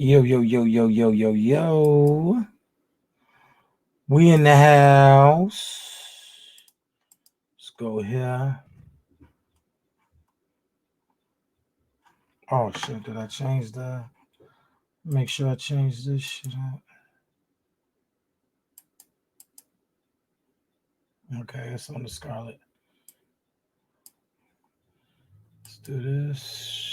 Yo, yo, yo, yo, yo, yo, yo. We in the house. Let's go here. Oh, shit. Did I change the... Make sure I change this shit out. Okay, it's on the Scarlet. Let's do this.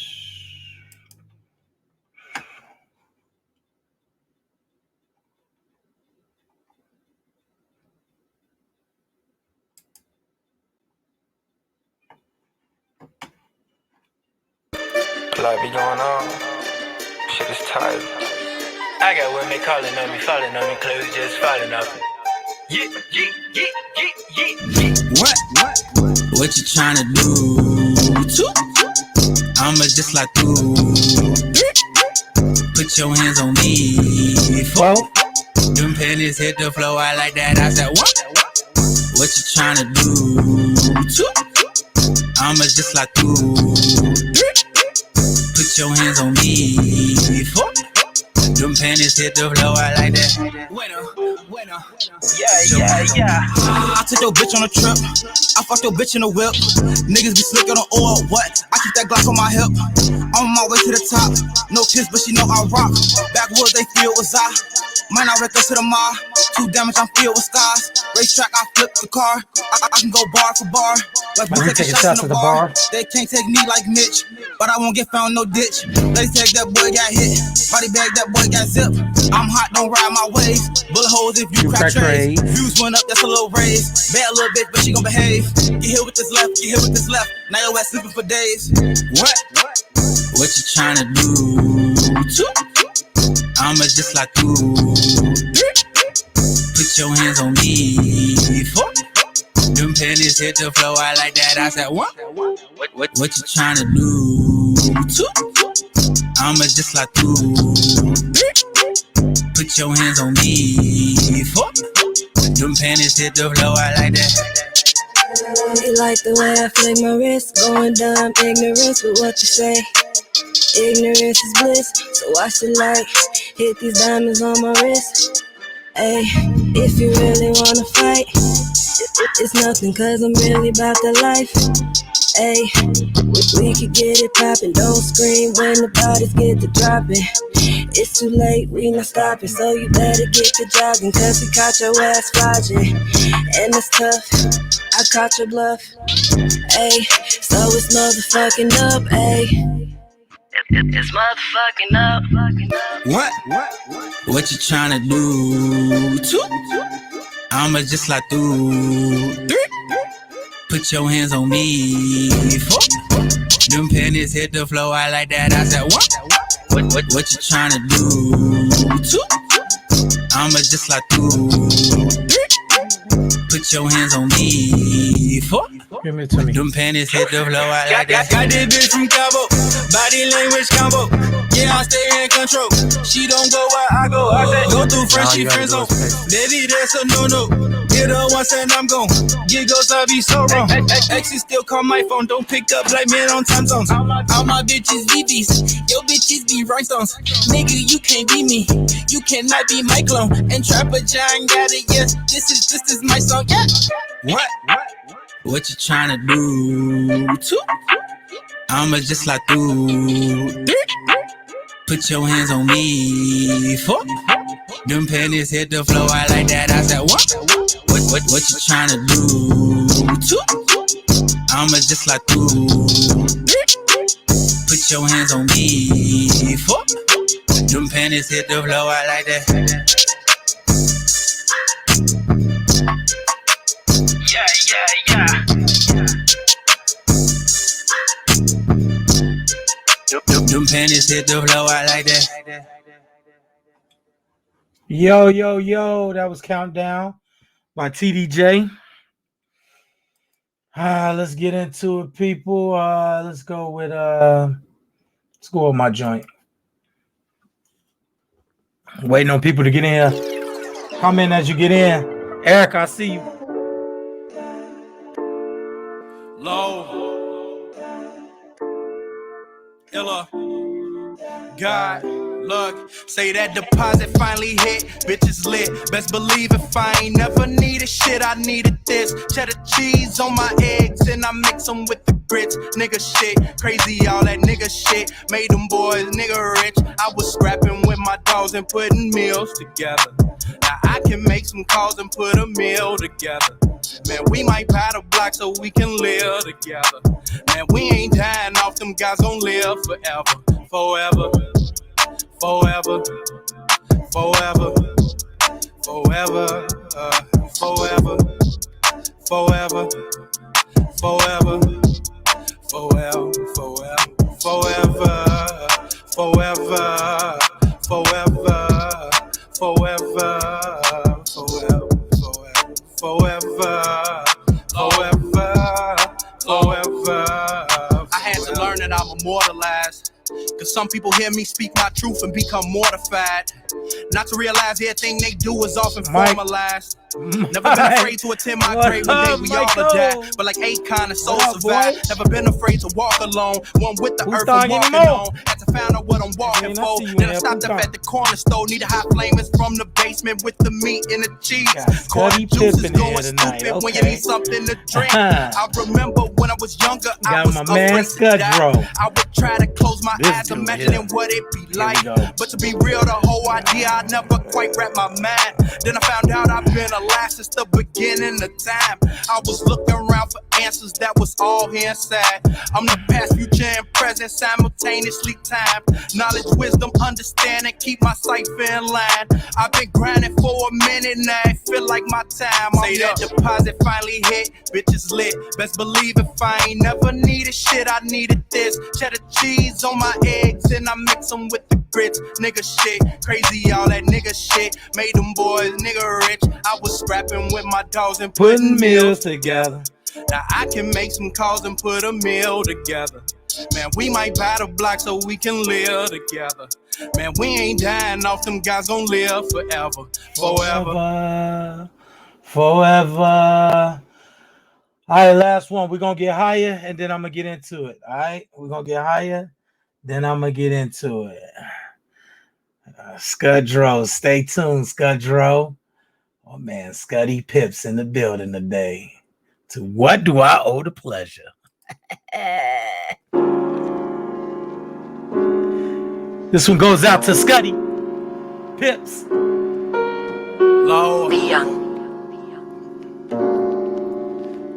A lot be going on. Shit is tired. I got women calling on me, falling on me, clothes just falling off me. What you tryna do? I'ma just like you. Put your hands on me. Well, Them panties hit the floor, I like that. I said, what you tryna do? I'ma just like you. Put your hands on me. Them panties hit the floor, I like that. Bueno. Yeah. I took your bitch on a trip. I fucked your bitch in the whip. Niggas be slick on the oil, what? I keep that Glock on my hip. On my way to the top. No kiss, but she know I rock. Backwoods, they feel was I. Might not wreck us to the mall. Too damaged, I'm filled with scars. Racetrack, I flip the car. I can go bar for bar. Like we taking shots in the bar. They can't take me like Mitch, but I won't get found no ditch. Ladies tag that boy got hit. Body bag that boy got zipped. I'm hot, don't ride my waves. Bullet holes if you crack trays. Views went up, that's a little raise. Bad little bitch, but she gon' behave. Get hit with this left, get hit with this left. Now your ass sleeping for days. What you tryna do? I'ma just like you. Put your hands on me. Them panties hit the floor, I like that. I said, what you tryna do? I'ma just like you. Put your hands on me. Them panties hit the floor, I like that. You like the way I flick my wrist, going dumb, ignorance with what you say. Ignorance is bliss, so watch the light. Hit these diamonds on my wrist. Ay, if you really wanna fight, it's nothing, cause I'm really about the life. Ay, we could get it poppin', don't scream when the bodies get to dropping. It's too late, we not stopping, so you better get to jogging, cause we caught your ass flogging, and it's tough, I caught your bluff. Ay, so it's motherfucking up, ay. It's motherfucking up. What you tryna do? I'ma just like you. Put your hands on me. Them panties hit the floor, I like that. I said, what you tryna do? I'ma just like you. Put your hands on me. give it to me. Them panties hit the floor, I like that. Got this bitch from Cabo, body language combo. Yeah, I stay in control. She don't go where I go. I say go through friendship friend zone. Baby, that's a no-no. Hit her once and I'm gone. Giggles, I be so wrong. Exes still call my phone. Don't pick up like men on time zones. All my bitches VVs. Your bitches be rhinestones. Nigga, you can't be me. You cannot be my clone. And Trapper John got it. Yes, this is my song. Yeah. What you tryna do? I'ma just like you. Put your hands on me. Them panties hit the floor, I like that. I said, what you tryna do? I'ma just like you. Put your hands on me. Them panties hit the floor, I like that. Yeah. Them panties hit the floor, I like that. Yo, that was Countdown by TDJ. Let's get into it, people. Let's go with my joint. Waiting on people to get in here. Comment as you get in. Eric, I see you. Low, Illa, God, Look, say that deposit finally hit, bitches lit. Best believe if I ain't never needed shit, I needed this. Cheddar cheese on my eggs and I mix them with the grits. Nigga shit, crazy all that nigga shit. Made them boys nigga rich. I was scrapping with my dogs and putting meals together. Now I can make some calls and put a meal together. Man, we might buy the block so we can live together. Man, we ain't dying off, them guys gon' live forever. Forever. Forever, forever, forever, forever, forever, forever, forever, forever, forever, forever, forever, forever, forever. I had to learn that I'm immortalized. Cause some people hear me speak my truth and become mortified. Not to realize everything they do is often formalized. Never been afraid to attend my grave one day we all die. But like Akon and Soul survived. Never been afraid to walk alone. One with the earth I'm walking on. Had to find out what I'm walking for. Then I stopped up at the corner store. Need a hot flamers from the basement with the meat and the cheese. Cordy juice is going stupid when you need something to drink. I remember when I was younger, I was afraid to die. I would try to close my eyes, imagining what it be like. But to be real, the whole idea I never quite wrapped my mind. Then I found out I've been alive since the beginning of time. I was looking around for answers that was all here inside. I'm the past, future, and present simultaneously time. Knowledge, wisdom, understanding, keep my cipher in line. I've been grinding for a minute now, it feel like my time. Say that deposit finally hit, bitches lit. Best believe if I ain't never needed shit, I needed this. Cheddar cheese on my eggs and I mix them with the grits. Nigga shit, crazy all that nigga shit. Made them boys nigga rich. I was scrapping with my dogs and putting meals together. Now I can make some calls and put a meal together. Man, we might buy the block so we can live together. Man, we ain't dying off, them guys gon' live forever. Forever. Forever. All right, last one. We're going to get higher, and then I'm going to get into it. All right? We're going to get higher, then I'm going to get into it. Scudro, stay tuned, Scudro. Oh, man, Scuddy Pips in the building today. To what do I owe the pleasure? This one goes out to Scuddy Pips. Low.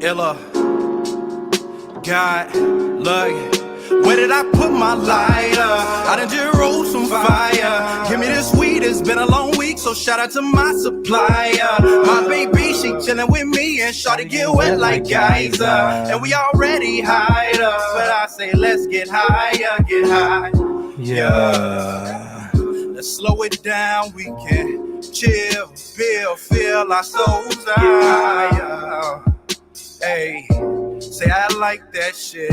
Illa. God, look. Where did I put my lighter? I done just rolled some fire. Give me this weed, it's been a long week, so shout out to my supplier. My baby, she chillin' with me and shawty get wet like geyser. And we already high up, but I say let's get higher, get high. Yeah. Let's slow it down, we can chill, feel our souls higher. Hey, say I like that shit.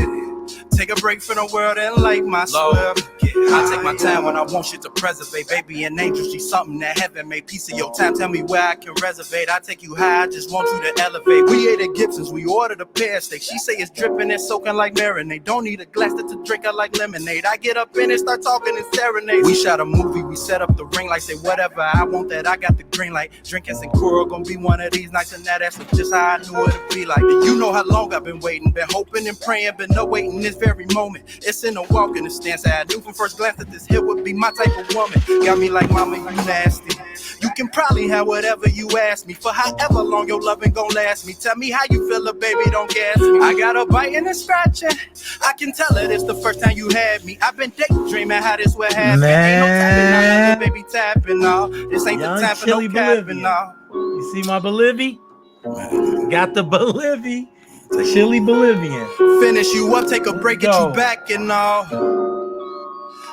Take a break from the world and light my swift. I take my time when I want shit to preserve. Baby, an angel, she's something that heaven made. Piece of your time, tell me where I can reservate. I take you high, I just want you to elevate. We ate at Gibson's, we ordered a pear steak. She say it's dripping and soaking like marinade. Don't need a glass to drink her like lemonade. I get up in it, start talking and serenade. We shot a movie, we set up the ring light. Say whatever I want that, I got the green light. Drinking Sakura, gonna be one of these nights. And that's just how I knew it'd be like. You know how long I've been waiting. Been hoping and praying, been no waiting this very moment. It's in a walk in the stance. I knew from first glance that this here would be my type of woman. Got me like, mama, you nasty. You can probably have whatever you ask me. For however long your loving gon' last me. Tell me how you feel, baby, don't gas me. I got a biting and scratching. I can tell it it's the first time you had me. I've been daydreaming how this would happen. Ain't no tapping, I love you, baby, tapping all. This ain't Young the time for no capping all. You see my Bolivia? Got the Bolivia. Chili Bolivian. Finish you up, take a break, get you back and all.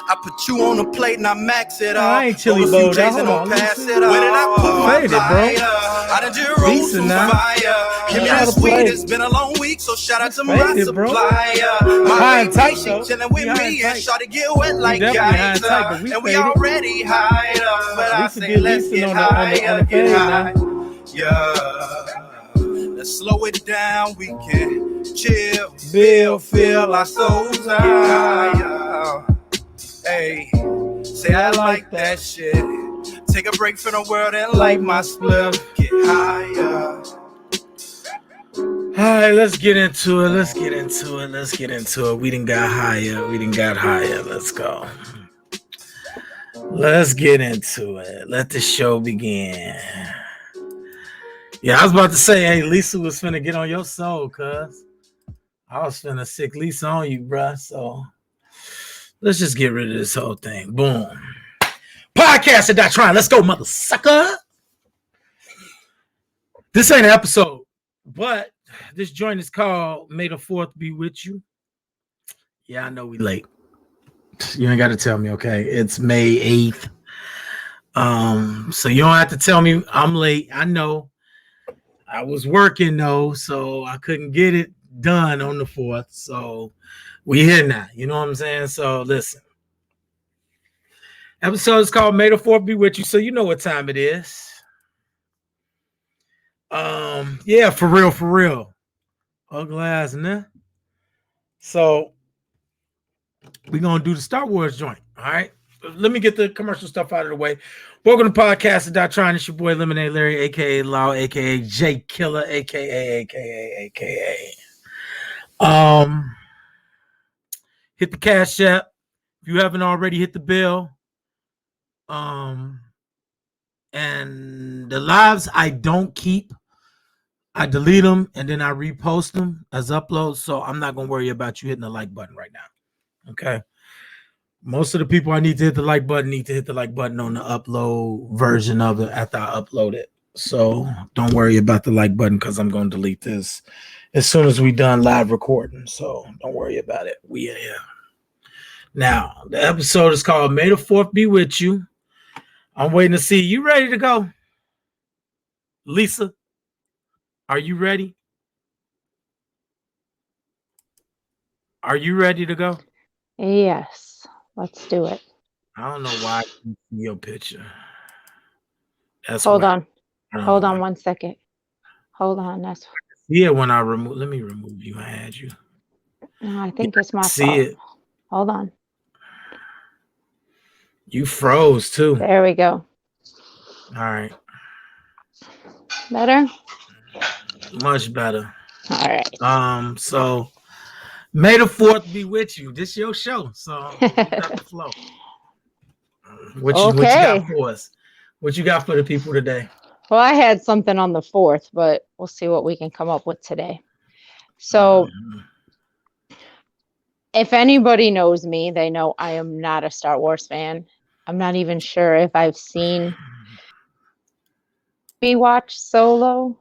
I put you on the plate and I max it all. I ain't chili bowl. Hold on, pass it all. Where did I put my lighter? I done just rolled some fire. Give me this weed, it's been a long week, so shout out to my supplier. My baby, she chillin' with me and shawty get wet like geyser. And we already high up, but I say let's get higher, get high. Yeah. Let's slow it down, we can chill, feel our souls higher. Hey, say say I like that shit. Take a break from the world and light my spliff. Get higher. All right, let's get into it. We done got higher. Let's go. Let's get into it. Let the show begin. Yeah, I was about to say, hey, Lisa was finna get on your soul, cuz. I was finna sick Lisa on you, bruh. So let's just get rid of this whole thing. Boom. Podcast.trying. Let's go, mother sucker. This ain't an episode, but this joint is called May the 4th Be With You. Yeah, I know we late. You ain't got to tell me, okay? It's May 8th. So you don't have to tell me I'm late. I know. I was working though, so I couldn't get it done on the 4th. So we here now. You know what I'm saying? So listen. Episode is called May the 4th Be With You. So you know what time it is. Yeah, for real. Ugly ass, nah. So we're gonna do the Star Wars joint. All right. Let me get the commercial stuff out of the way. Welcome to Podcast.trying. It's your boy Lemonade Larry, aka Law, aka J Killer, aka. Hit the Cash App. If you haven't already, hit the bell. And the lives I don't keep, I delete them and then I repost them as uploads. So I'm not gonna worry about you hitting the like button right now. Okay. Most of the people I need to hit the like button need to hit the like button on the upload version of it after I upload it. So don't worry about the like button because I'm going to delete this as soon as we done live recording. So don't worry about it. We are here. Now, the episode is called May the 4th Be With You. I'm waiting to see. You ready to go? Lisa, are you ready? Are you ready to go? Yes, let's do it. I don't know why I can see your picture. That's Hold why. on. Hold on 1 second. Hold on. That's Yeah, when I remove, let me remove you and add you. no, I think it's my See fault. it. Hold on. You froze too. There we go. All right. Better? Much better. All right. So May the 4th be with you. This your show. So you got the flow. What you got for us? What you got for the people today? Well, I had something on the 4th, but we'll see what we can come up with today. So if anybody knows me, they know I am not a Star Wars fan. I'm not even sure if I've seen me watch Solo,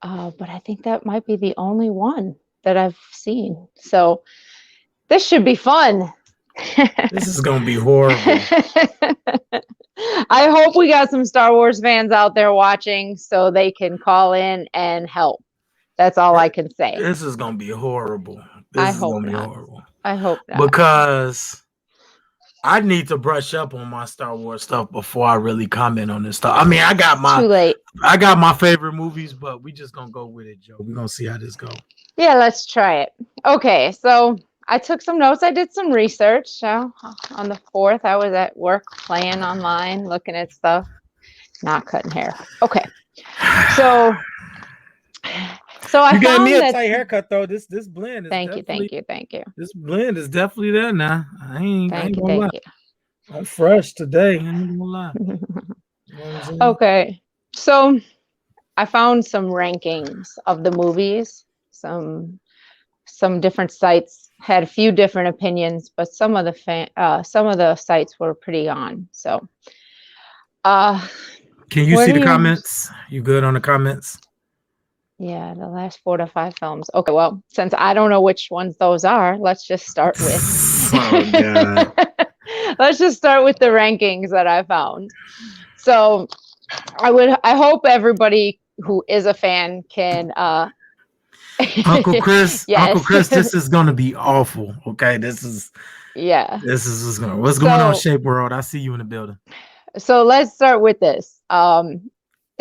but I think that might be the only one that I've seen. So this should be fun. This is going to be horrible. I hope we got some Star Wars fans out there watching so they can call in and help. That's all I can say. This is going to be horrible. I hope not. I hope not. Because I need to brush up on my Star Wars stuff before I really comment on this stuff. I mean, I got my favorite movies, but we just going to go with it, Joe. We're going to see how this goes. Yeah, let's try it. Okay, so I took some notes. I did some research. On the 4th, I was at work playing online, looking at stuff, not cutting hair. Okay, so I you gave found me a that, tight haircut though. This blend is thank you. This blend is definitely there now. I ain't gonna lie. You. I'm fresh today. I ain't gonna lie. You know what I'm saying? Okay, so I found some rankings of the movies. Some different sites had a few different opinions, but some of the sites were pretty on. So, can you see the comments? You good on the comments? Yeah, the last 4 to 5 films. Okay, well, since I don't know which ones those are, let's just start with. Oh God. Let's just start with the rankings that I found. So, I hope everybody who is a fan can. Uncle Chris, yes. Uncle Chris, this is gonna be awful. Okay, this is what's going on, Shape World. I see you in the building. So let's start with this.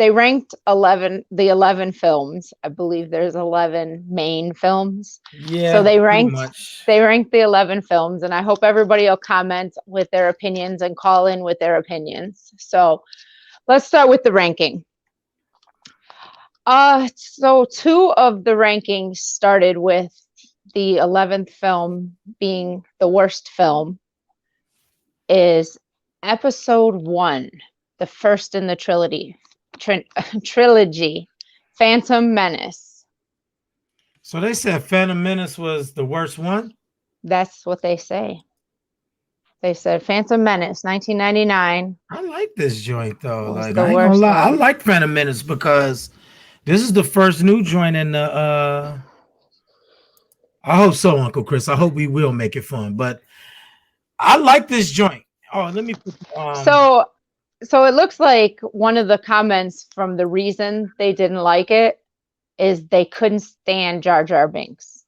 they ranked the 11 films. I believe there's 11 main films. Yeah. So they pretty ranked much. the 11 films, and I hope everybody will comment with their opinions and call in with their opinions. So let's start with the ranking. So 2 of the rankings started with the 11th film being the worst film is episode 1, the first in the trilogy, Phantom Menace. So they said Phantom Menace was the worst one? That's what they say. They said Phantom Menace, 1999. I like this joint though. Was Like the I ain't gonna worst lie, I one. like Phantom Menace because this is the first new joint in the I hope so, Uncle Chris. I hope we will make it fun. But I like this joint. Oh, let me put So it looks like one of the comments from the reason they didn't like it is they couldn't stand Jar Jar Binks.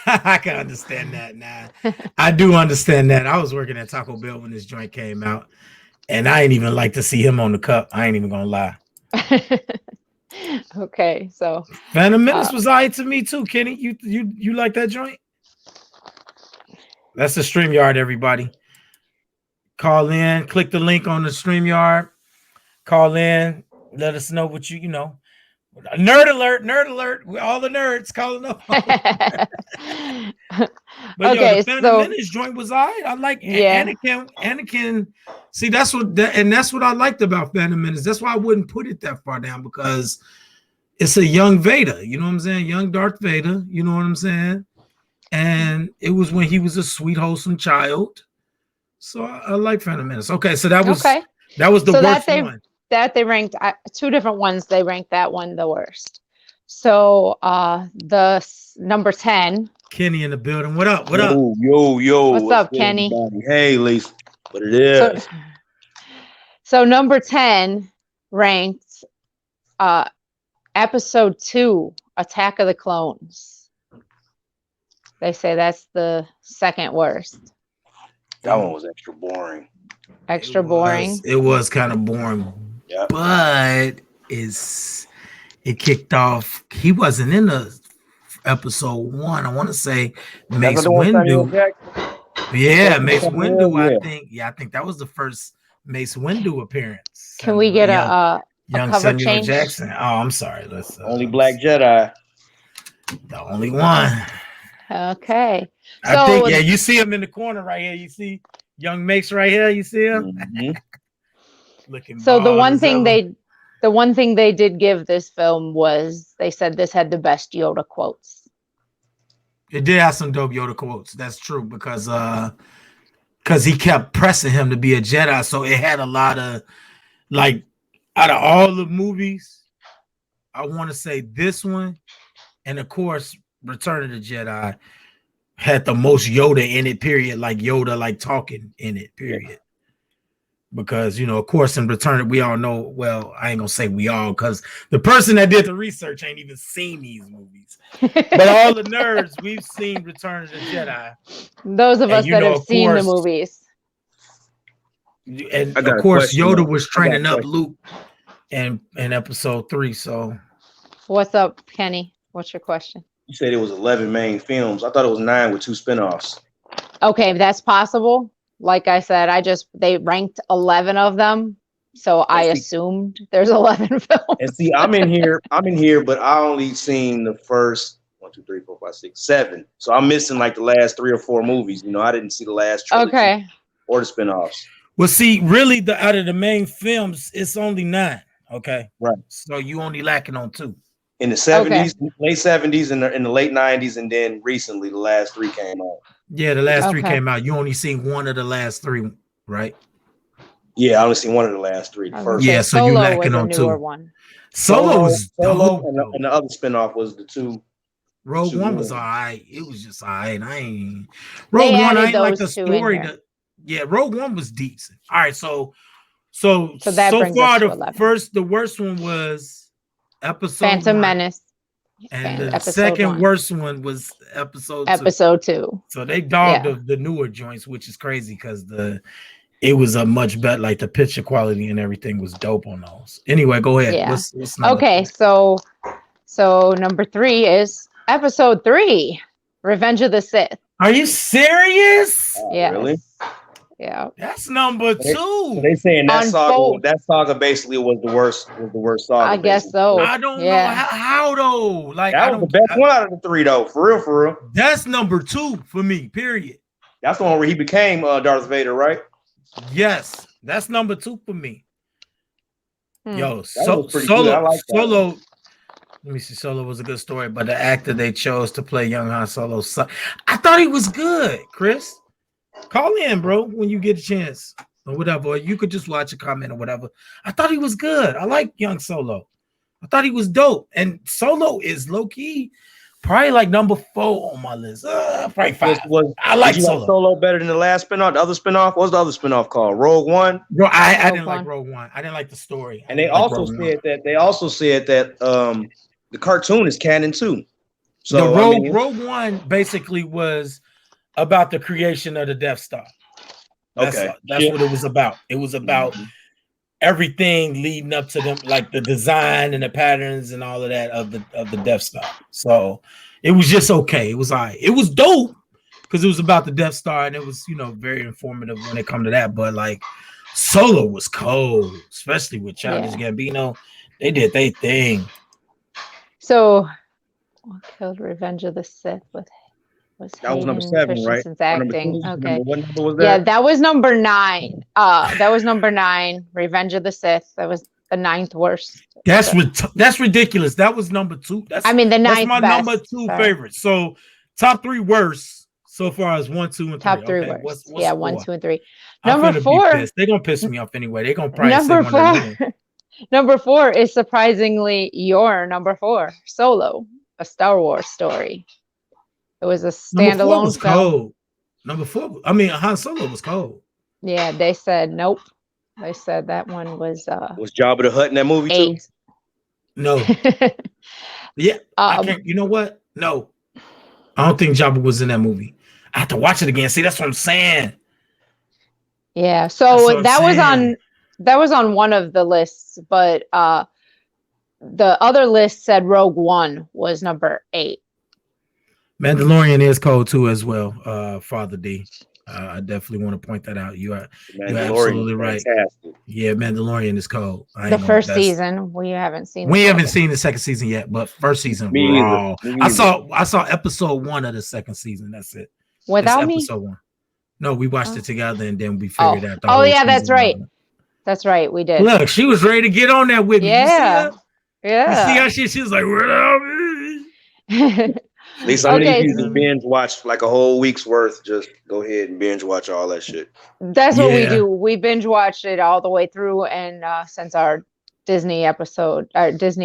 I can understand that now. I do understand that. I was working at Taco Bell when this joint came out, and I ain't even like to see him on the cup. I ain't even gonna lie. Okay, so Phantom Menace was alright to me too, Kenny. You like that joint? That's the StreamYard, everybody. Call in, click the link on the StreamYard. Call in, let us know what you know. Nerd alert. We're all the nerds calling up. But okay, the Phantom Menace joint was all right. I like Anakin. See, that's what I liked about Phantom Menace. That's why I wouldn't put it that far down, because it's a young Vader, you know what I'm saying? Young Darth Vader, you know what I'm saying? And it was when he was a sweet, wholesome child. So I like Phantom Menace. Okay, so that was the worst one. That they ranked 2 different ones. They ranked that one the worst. So the number 10. Kenny in the building. What up? What up? Yo. What's up, Kenny? Everybody? Hey, Lisa. What it is? So number 10 ranked episode 2, Attack of the Clones. They say that's the second worst. That one was extra boring. It was kind of boring. Yeah. But it kicked off. He wasn't in the episode 1. I want to say Mace Windu. Yeah, Mace Windu. I think that was the first Mace Windu appearance. Can we get a young cover Samuel change? Jackson? Oh, I'm sorry. Let's only Black Jedi. The only one. Okay. I think you see him in the corner right here. You see young Mace right here. You see him? Mm-hmm. Looking. So the one thing they did give this film was they said this had the best Yoda quotes. It did have some dope Yoda quotes. That's true, because he kept pressing him to be a Jedi. So it had a lot of, like, out of all the movies, I want to say this one, and of course Return of the Jedi, had the most Yoda in it, period. Like Yoda, like talking in it, period. Because, of course, in Return, we all know, well, I ain't gonna say we all, because the person that did the research ain't even seen these movies. But all the nerds, we've seen Return of the Jedi. Those of us that have seen the movies. And of course, Yoda was training up Luke in episode 3. So what's up, Kenny? What's your question? You said it was 11 main films. I thought it was 9 with 2 spinoffs. Okay, that's possible. Like I said, they ranked 11 of them, so I assumed there's 11 films. And see, I'm in here, but I only seen the first 1, 2, 3, 4, 5, 6, 7. So I'm missing like the last 3 or 4 movies. I didn't see the last trilogy or the spinoffs. Well, see, really, out of the main films, it's only 9. Okay, right. So you only lacking on 2. In the 70s, late 70s, and in the late 90s, and then recently the last 3 came out. Yeah, the last 3 came out. You only seen 1 of the last 3, right? Yeah, I only seen 1 of the last 3. First, yeah, so you lacking on 2. One. Solo was dope, and the other spinoff was the 2. Rogue One was all right. It was just all right. Rogue One, I ain't like the story. Rogue One was decent. All right, so far the worst one was episode Phantom 1. Menace. And the second worst one was episode 2. Episode 2. So they dogged the newer joints, which is crazy because the it was a much better, like the picture quality and everything was dope on those. Anyway, go ahead. Yeah. What's number Okay, three? so number 3 is episode 3, Revenge of the Sith. Are you serious? Yes. Really? Yeah. That's number 2. So they saying that saga basically was the worst saga. I guess basically. so. I don't know how though. Like that was the best one out of the 3 though. For real. That's number 2 for me. Period. That's the one where he became Darth Vader, right? Yes, that's number 2 for me. Yo, Solo. Like Solo. Let me see. Solo was a good story, but the actor they chose to play young Han Solo's son, I thought he was good. Chris, call in, bro, when you get a chance or whatever. Or you could just watch a comment or whatever. I thought he was good. I like young Solo. I thought he was dope. And Solo is low key, probably like number 4 on my list. Probably 5. I like Solo. Solo better than the last spinoff. The other spinoff. What's the other spinoff called? Rogue One. Bro, I didn't like Rogue One. I didn't like the story. And they also said that the cartoon is canon too. So Rogue One basically was about the creation of the Death Star. That's what it was about. It was about everything leading up to them, like the design and the patterns and all of that of the Death Star. So it was just okay. It was all right. It was dope because it was about the Death Star and it was, very informative when it come to that. But like Solo was cold, especially with Childish Gambino. They did their thing. So what killed Revenge of the Sith was that was number 7, right? Acting. Okay. What number was that? Yeah, that was number 9. That was number 9, Revenge of the Sith. That was the 9th worst. That's ridiculous. That was number 2. That's the 9th That's my best. number 2 favorite. So top 3 worst so far as 1, 2, and 3. Top 3 okay. worst. What's 1, 2, and 3. I'm Number 4. They're gonna piss me off anyway. They're gonna probably number say 4. Number 4 is surprisingly your number 4, Solo, a Star Wars story. It was a standalone film. Cold. Number 4. I mean, Han Solo was cold. Yeah, they said nope. They said that one was Jabba the Hutt in that movie 8. too? No. Yeah. I can't. You know what? No. I don't think Jabba was in that movie. I have to watch it again. See, that's what I'm saying. Yeah. So that was on one of the lists, but the other list said Rogue One was number 8. Mandalorian is cold too, as well. Father D. I definitely want to point that out. You're absolutely right. Fantastic. Yeah, Mandalorian is cold. The first season, we haven't seen. We haven't seen the second season yet, but first season. Wow. I saw episode 1 of the second season. That's it. Without me. Episode 1. No, we watched it together and then we figured out. Oh yeah, that's right. That's right. We did. Look, she was ready to get on that with me. Yeah. Yeah. You see how she was like, without me. At least I need you to binge watch like a whole week's worth. Just go ahead and binge watch all that shit. That's what we do. We binge watched it all the way through, and since our Disney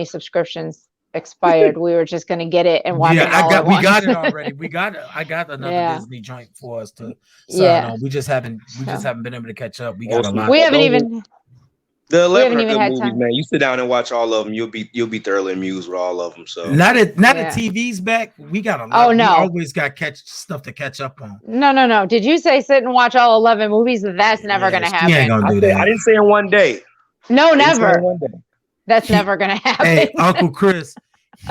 subscriptions expired, we were just gonna get it and watch it all at once. We got it already. I got another Disney joint for us to sign on. We just haven't been able to catch up. We got a lot. We haven't even. The 11 are good movies, man. You sit down and watch all of them, you'll be thoroughly amused with all of them. So not the TV's back. We got a lot. Oh no, we always got stuff to catch up on. No. Did you say sit and watch all 11 movies? That's never gonna happen. Ain't gonna do that. I didn't say in one day. No, never. That's never gonna happen. Hey, Uncle Chris,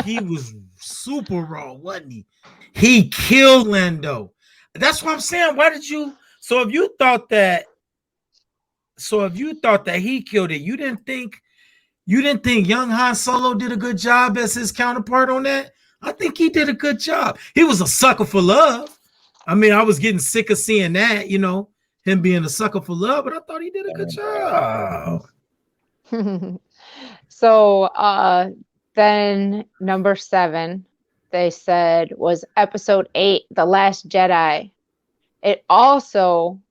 he was super raw, wasn't he? He killed Lando. That's what I'm saying. Why did you? So if you thought that he killed it, you didn't think young Han Solo did a good job as his counterpart on that? I think he did a good job. He was a sucker for love. I mean, I was getting sick of seeing that, him being a sucker for love, but I thought he did a good job. So then number 7, they said, was episode 8, The Last Jedi. It also,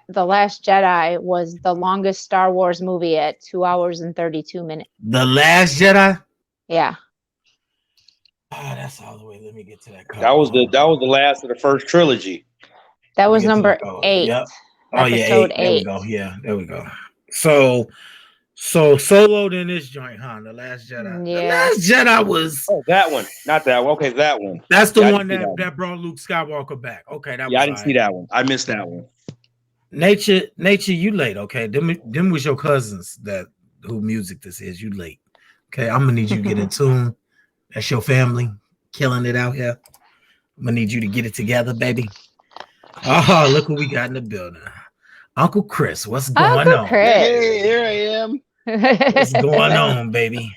The Last Jedi was the longest Star Wars movie at 2 hours and 32 minutes. The Last Jedi? Yeah. Oh, that's all the way. Let me get to that. That was the last of the first trilogy. That was number 8. Yep. Oh yeah, 8. There we go. Yeah, there we go. So Solo in this joint, huh? The Last Jedi. Yeah. The Last Jedi was that one, not that one. Okay, that one. That's the one that brought Luke Skywalker back. Okay, that was I didn't see that one. I missed that one. Nature, you late, okay? Them was your cousins who music this is. You late. Okay, I'm gonna need you to get in tune. That's your family killing it out here. I'm gonna need you to get it together, baby. Oh, look what we got in the building. Uncle Chris, what's going on? Chris. Hey, here I am. What's going on, baby?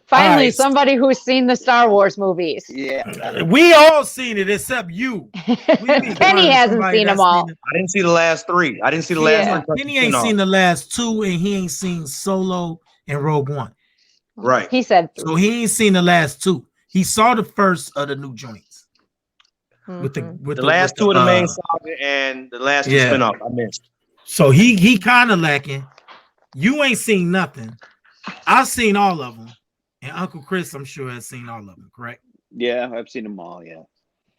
Finally, right. somebody who's seen the Star Wars movies. Yeah. We all seen it except you. Penny hasn't seen them all. I didn't see the last three. I didn't see the last three. Penny ain't seen the last two, and he ain't seen Solo and Rogue One. Right. He said so he ain't seen the last two. He saw the first of the new joints. With the last two of the main saga and the last two spin-off I missed. So he kind of lacking. You ain't seen nothing. I've seen all of them. And Uncle Chris, I'm sure, has seen all of them, correct? Yeah, I've seen them all, yeah.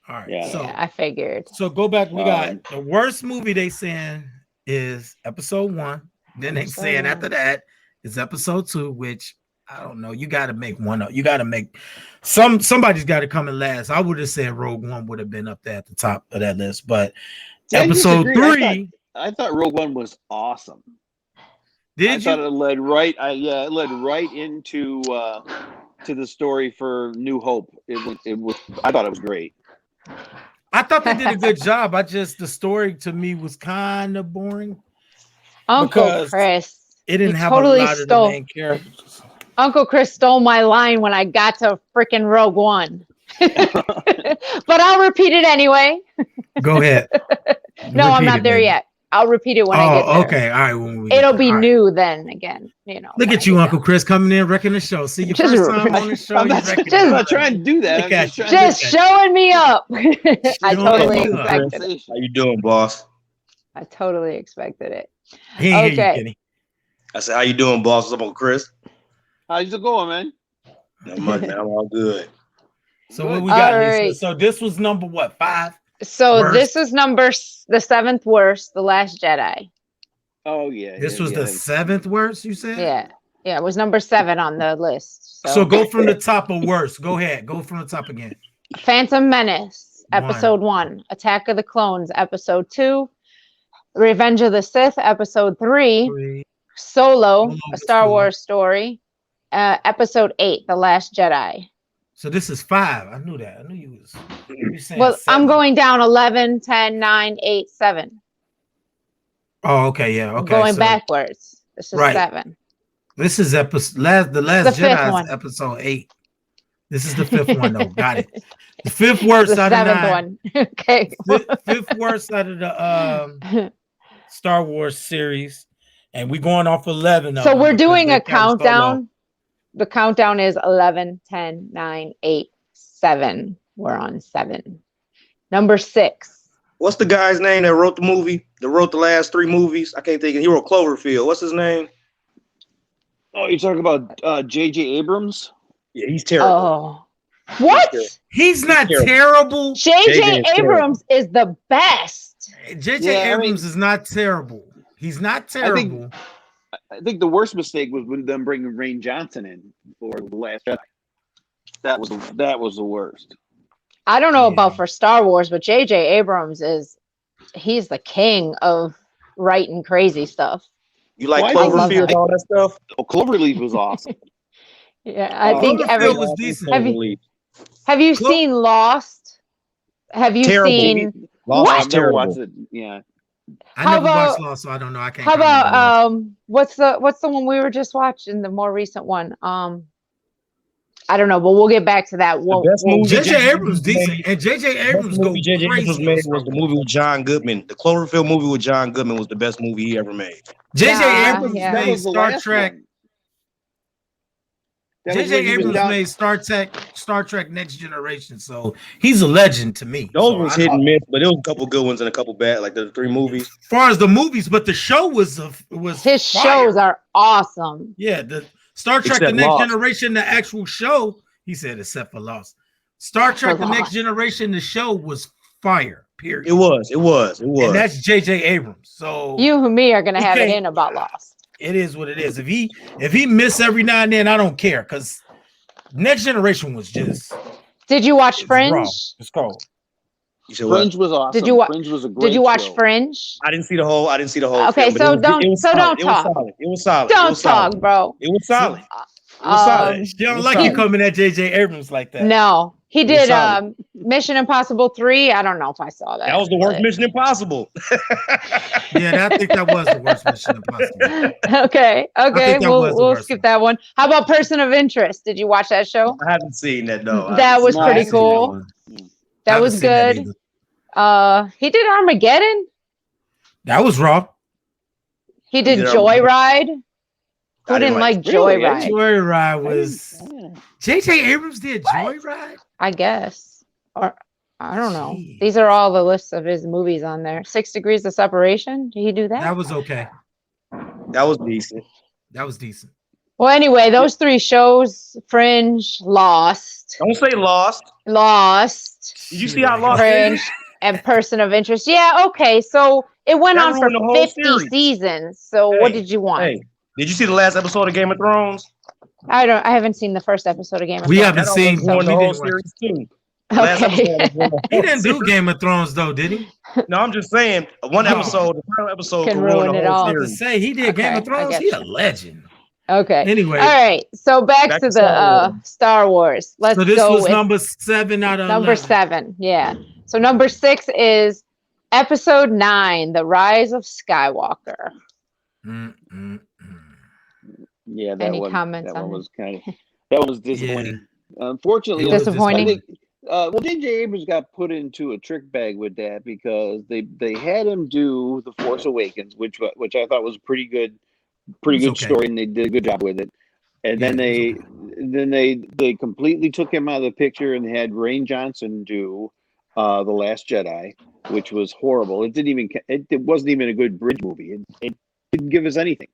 All right. Yeah. So I figured. So go back. We got the worst movie they saying is episode 1. Then they saying after that is episode 2, which I don't know. You got to make one up. You got to make somebody's got to come in last. I would have said Rogue One would have been up there at the top of that list, but episode 3. I thought Rogue One was awesome. I thought it led right. It led right into to the story for New Hope. It was. I thought it was great. I thought they did a good job. The story to me was kind of boring. Uncle Chris. It didn't have a lot of the main characters. Uncle Chris stole my line when I got to freaking Rogue One. But I'll repeat it anyway. Go ahead. No, I'm not there yet. I'll repeat it when I get there. Okay. All right. It'll be new then again. Look at you, Uncle Chris, coming in, wrecking the show. See, your first time on the show. I'm not trying to do that. Just showing me up. I totally expected it. How you doing, boss? I totally expected it. Okay. I said, how you doing, boss? What's up, Uncle Chris? How's it going, man? Not much, man. I'm all good. So what we got? Right. So this was number what? 5? So worst? This is the 7th worst, The Last Jedi. Oh yeah. This was the 7th worst, you said? Yeah. Yeah, it was number 7 on the list. So go from the top of worst. Go ahead. Go from the top again. Phantom Menace, episode 1. Attack of the Clones, episode 2. Revenge of the Sith, episode 3. Solo, a Star Wars story. Episode 8, The Last Jedi. So this is 5. I knew that. I knew you was saying well, 7. I'm going down 11, 10, 9, 8, 7. Oh, okay, yeah. Okay. I'm going backwards. This is 7. This is the Last Jedi is episode 8. This is the 5th one, though. Got it. The 5th worst out of 9. One. Okay. 5th worst out of the Star Wars series. And we're going off 11. So we're doing a countdown. The countdown is 11, 10, 9, 8, 7. We're on 7. Number 6. What's the guy's name that wrote the movie? That wrote the last 3 movies? I can't think of. He wrote Cloverfield. What's his name? Oh, you're talking about J.J. Abrams? Yeah, he's terrible. Oh, what? He's not terrible. J.J. Abrams is the best. J.J. Abrams is not terrible. He's not terrible. I think the worst mistake was when them bringing Rain Johnson in for The Last Jedi. That was the worst. I don't know about for Star Wars, but J.J. Abrams he's the king of writing crazy stuff. You like Cloverfield and all that stuff? Oh, Cloverleaf was awesome. Yeah, I think Cloverfield was decent. Have you seen Lost? Have you seen Lost? I've never watched it. Yeah. I never watched Lost, so I don't know. I can't. How about what's the one we were just watching? The more recent one. I don't know, but we'll get back to that. J.J. Abrams decent, and J.J. Abrams go crazy. Was the movie with John Goodman. The Cloverfield movie with John Goodman was the best movie he ever made. J.J. Abrams made Star Trek. J.J. Abrams made Star Trek Next Generation, so he's a legend to me. Those was hit and miss, but there was a couple good ones and a couple bad, like the 3 movies. As far as the movies, but the show was his shows are awesome. Yeah, the Star Trek The Next Generation, the actual show, he said, except for Lost. Star Trek The Next Generation, the show was fire. Period. It was. And that's J.J. Abrams. So you and me are gonna have it in about Lost. It is what it is. If he miss every now and then, I don't care, because Next Generation was just. Did you watch Fringe? Raw. It's cold. You said Fringe what? was awesome. Did you watch? Fringe was a great Did you watch show. Fringe? I didn't see the whole. I didn't see the whole. Okay, film, but so it was solid. don't It talk. was solid. It was solid. Don't It was solid. talk, bro. It was solid. It was solid. She don't was like you solid. coming at JJ Abrams like that. No, he It was did solid. Mission Impossible 3. I don't know if I saw that. That was the worst but- Mission Impossible. Yeah, I think that was the worst Mission Impossible. Okay, think that was the we'll worst skip one. that one. How about Person of Interest? Did you watch that show? I haven't seen that though. That was No, pretty I haven't cool. That was good. He did Armageddon. That was raw. He did did Joyride. Who I didn't didn't like Really? Joyride? Joyride was JJ Abrams did Joyride. I guess. Or I don't know. Jeez. These are all the lists of his movies on there. 6 Degrees of Separation. Did he do that? That was okay. That was decent. That was decent. Well, anyway, those 3 shows: Fringe, Lost, Don't say Lost. Did you see how Lost Fringe, and Person of Interest. Yeah, okay. So it went That on for ruined the whole 50 series. seasons. So what Hey, did you want? Hey, did you see the last episode of Game of Thrones? I haven't seen the first episode of Game of We Thrones. haven't That seen almost ruined the we whole didn't watch- series too. Last Okay. episode was the He whole didn't do series. Game of Thrones though, did he? No, I'm just saying one No. episode, the final episode Can can ruin ruin the it whole all. I was series. to say he did Game Okay, of Thrones. I He get a legend. Okay. Anyway, All right. So back Back to to the Star Wars. Let's so this go was with number 7 out of number 11. 7. Yeah. So number 6 is Episode 9, The Rise of Skywalker. Yeah, that Any one. comments That on one it? was that one was disappointing. Unfortunately, It was Disappointing? I think, well, J.J. Abrams got put into a trick bag with that because they had him do The Force Awakens, which I thought was a pretty good okay. story, and they did a good job with it. And Yeah, then it was they completely took him out of the picture and had Rain Johnson do The Last Jedi, which was horrible. It wasn't even a good bridge movie. It didn't give us anything.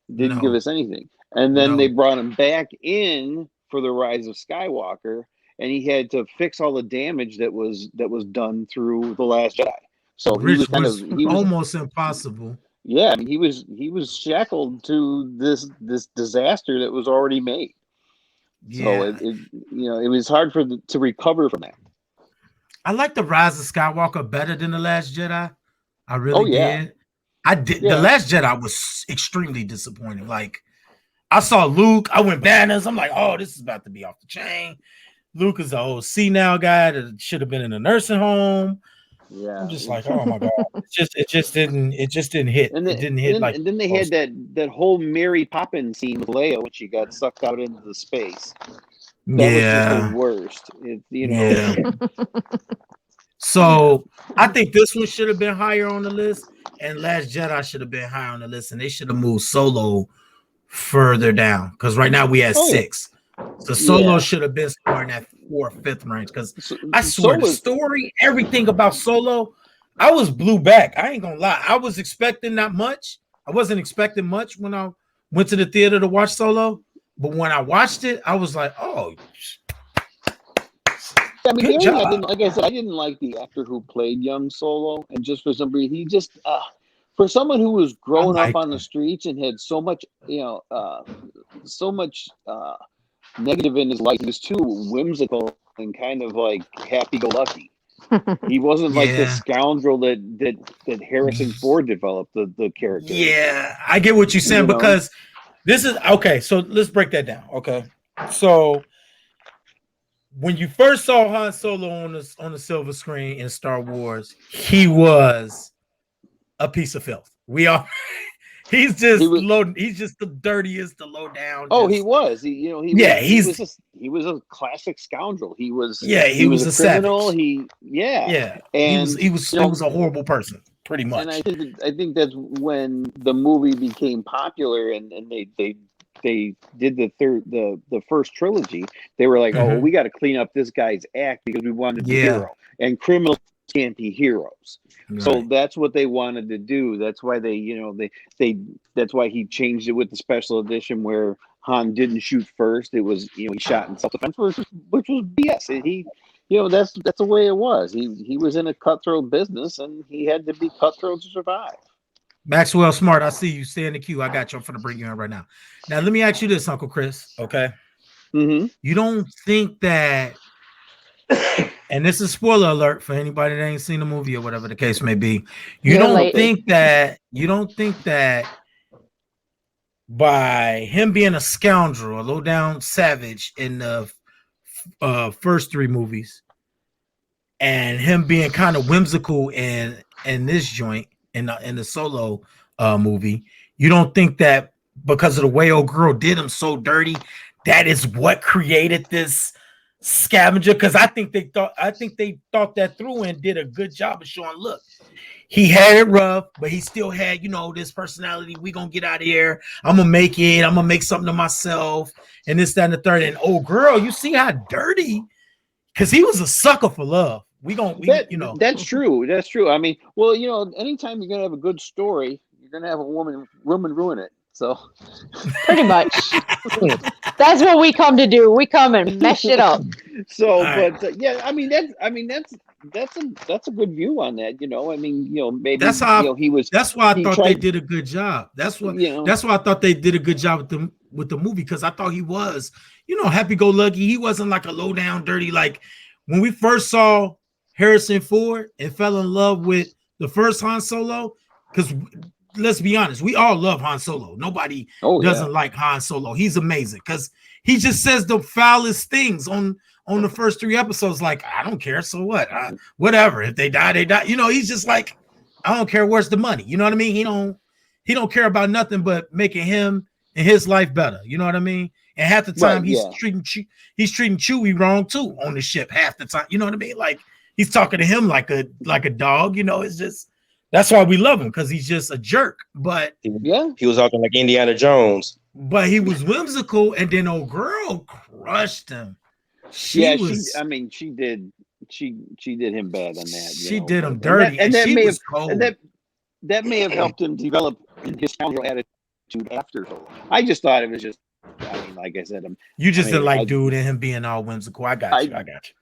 It didn't No. give us anything. And then No. they brought him back in for The Rise of Skywalker, and he had to fix all the damage that was done through The Last Jedi. So he Which was kind was of he was almost impossible. yeah, I mean, he was shackled to this disaster that was already made. So Yeah. it was hard to recover from that. I like The Rise of Skywalker better than The Last Jedi. I really Oh, yeah. did. I did. Yeah. The Last Jedi was extremely disappointing. Like, I saw Luke, I went bananas. I'm like, oh, this is about to be off the chain. Luke is an old senile guy that should have been in a nursing home. Yeah, I'm just like, oh my god, it just didn't hit. And It didn't hit like. and then they had that whole Mary Poppins scene with Leia when she got sucked out into the space. That was just the worst. Yeah. So I think this one should have been higher on the list, and Last Jedi should have been higher on the list, and they should have moved Solo further down because right now we have 6. So Solo should have been scoring at 4th, 5th range because I swear the story, everything about Solo, I was blew back. I ain't gonna lie, I was expecting not much. I wasn't expecting much when I went to the theater to watch Solo, but when I watched it, I was like, oh. I mean, Good the only thing job. like I said, I didn't like the actor who played young Solo, and just for some reason, he just for someone who was growing up liked on the him. streets and had so much, so much negative in his life, he was too whimsical and kind of like happy-go-lucky. He wasn't like the Yeah. scoundrel that Harrison Ford developed the character. Yeah, I get what you're saying You know? because this is okay. So let's break that down. Okay, so when you first saw Han Solo on the silver screen in Star Wars, he was a piece of filth. He's just low. He's just the dirtiest, the low down. Oh, just- he was. He was a classic scoundrel. He was. he was a criminal. savage. And he was a horrible person, pretty much. And I think that's when the movie became popular, and they did the first trilogy. They were like, oh, we got to clean up this guy's act because we wanted the hero, and criminals can't be heroes. Right. So that's what they wanted to do. That's why that's why he changed it with the special edition where Han didn't shoot first. It was, he shot in self-defense, which was BS. He, that's the way it was. He was in a cutthroat business, and he had to be cutthroat to survive. Maxwell Smart, I see you. Stay in the queue. I got you. I'm going to bring you in right now. Now, let me ask you this, Uncle Chris. Okay. Mm-hmm. You don't think that and this is spoiler alert for anybody that ain't seen the movie or whatever the case may be. You You're don't late. think that by him being a scoundrel, a low down savage in the first three movies, and him being kind of whimsical in this joint in the solo movie, you don't think that because of the way old girl did him so dirty, that is what created this scavenger? Because I think they thought that through and did a good job of showing, look, he had it rough, but he still had, this personality. We gonna get out of here. I'm gonna make it. I'm gonna make something of myself, and this, that, and the third. And oh, girl, you see how dirty? Because he was a sucker for love. That's true. That's true. I mean, well, anytime you're gonna have a good story, you're gonna have a woman ruin it. So, pretty much, that's what we come to do. We come and mess it up. So, but yeah, I mean that's a good view on that. I mean, maybe that's how he was. That's why I thought they did a good job. That's why I thought they did a good job with the movie, because I thought he was, happy-go-lucky. He wasn't like a low down dirty. Like when we first saw Harrison Ford and fell in love with the first Han Solo, because let's be honest, we all love Han Solo. Nobody doesn't like Han Solo. He's amazing because he just says the foulest things on the first three episodes. Like, I don't care. So what? Whatever. If they die, they die. He's just like, I don't care. Where's the money? You know what I mean? He don't care about nothing but making him and his life better. You know what I mean? And half the time he's treating Chewie wrong too on the ship. Half the time, you know what I mean? Like he's talking to him like a dog. It's just. That's why we love him, because he's just a jerk. But he was talking like Indiana Jones. But he was whimsical, and then old girl crushed him. She did him bad on that. She did him dirty, and she was cold. And that may have helped him develop his scoundrel attitude after. I just thought it was just. I mean, like I said, you just didn't like dude and him being all whimsical. I got you.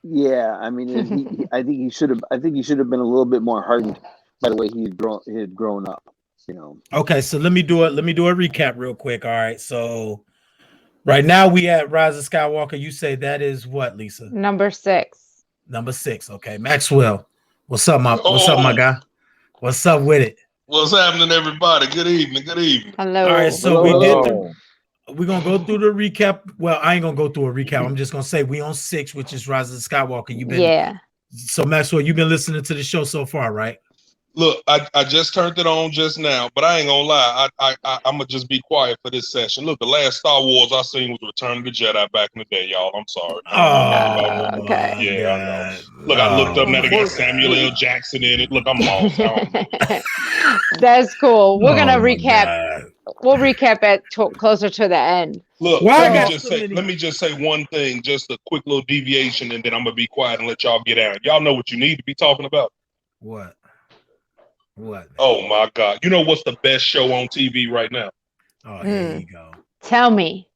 Yeah, I mean, I think he should have. I think he should have been a little bit more hardened by the way he had grown up, Okay, so let me do a recap real quick. All right, so right now we at Rise of Skywalker. You say that is what, Lisa? Number 6. Number 6. Okay, Maxwell. What's up, my guy? What's up with it? What's happening, everybody? Good evening. Hello. All right, so we're gonna go through the recap. Well, I ain't gonna go through a recap. I'm just gonna say we on 6, which is Rise of Skywalker. So Maxwell, you've been listening to the show so far, right? Look, I just turned it on just now, but I ain't gonna lie. I'm gonna just be quiet for this session. Look, the last Star Wars I seen was Return of the Jedi back in the day, y'all. I'm sorry. Okay. Yeah, I know. Look, I looked up and that got Samuel L. Jackson in it. Look, I'm lost. That's cool. We're gonna recap. God. We'll recap at closer to the end. Look, let me just say one thing, just a quick little deviation, and then I'm gonna be quiet and let y'all get out. Y'all know what you need to be talking about. What? Oh my God! You know what's the best show on TV right now? Oh, here you go. Tell me.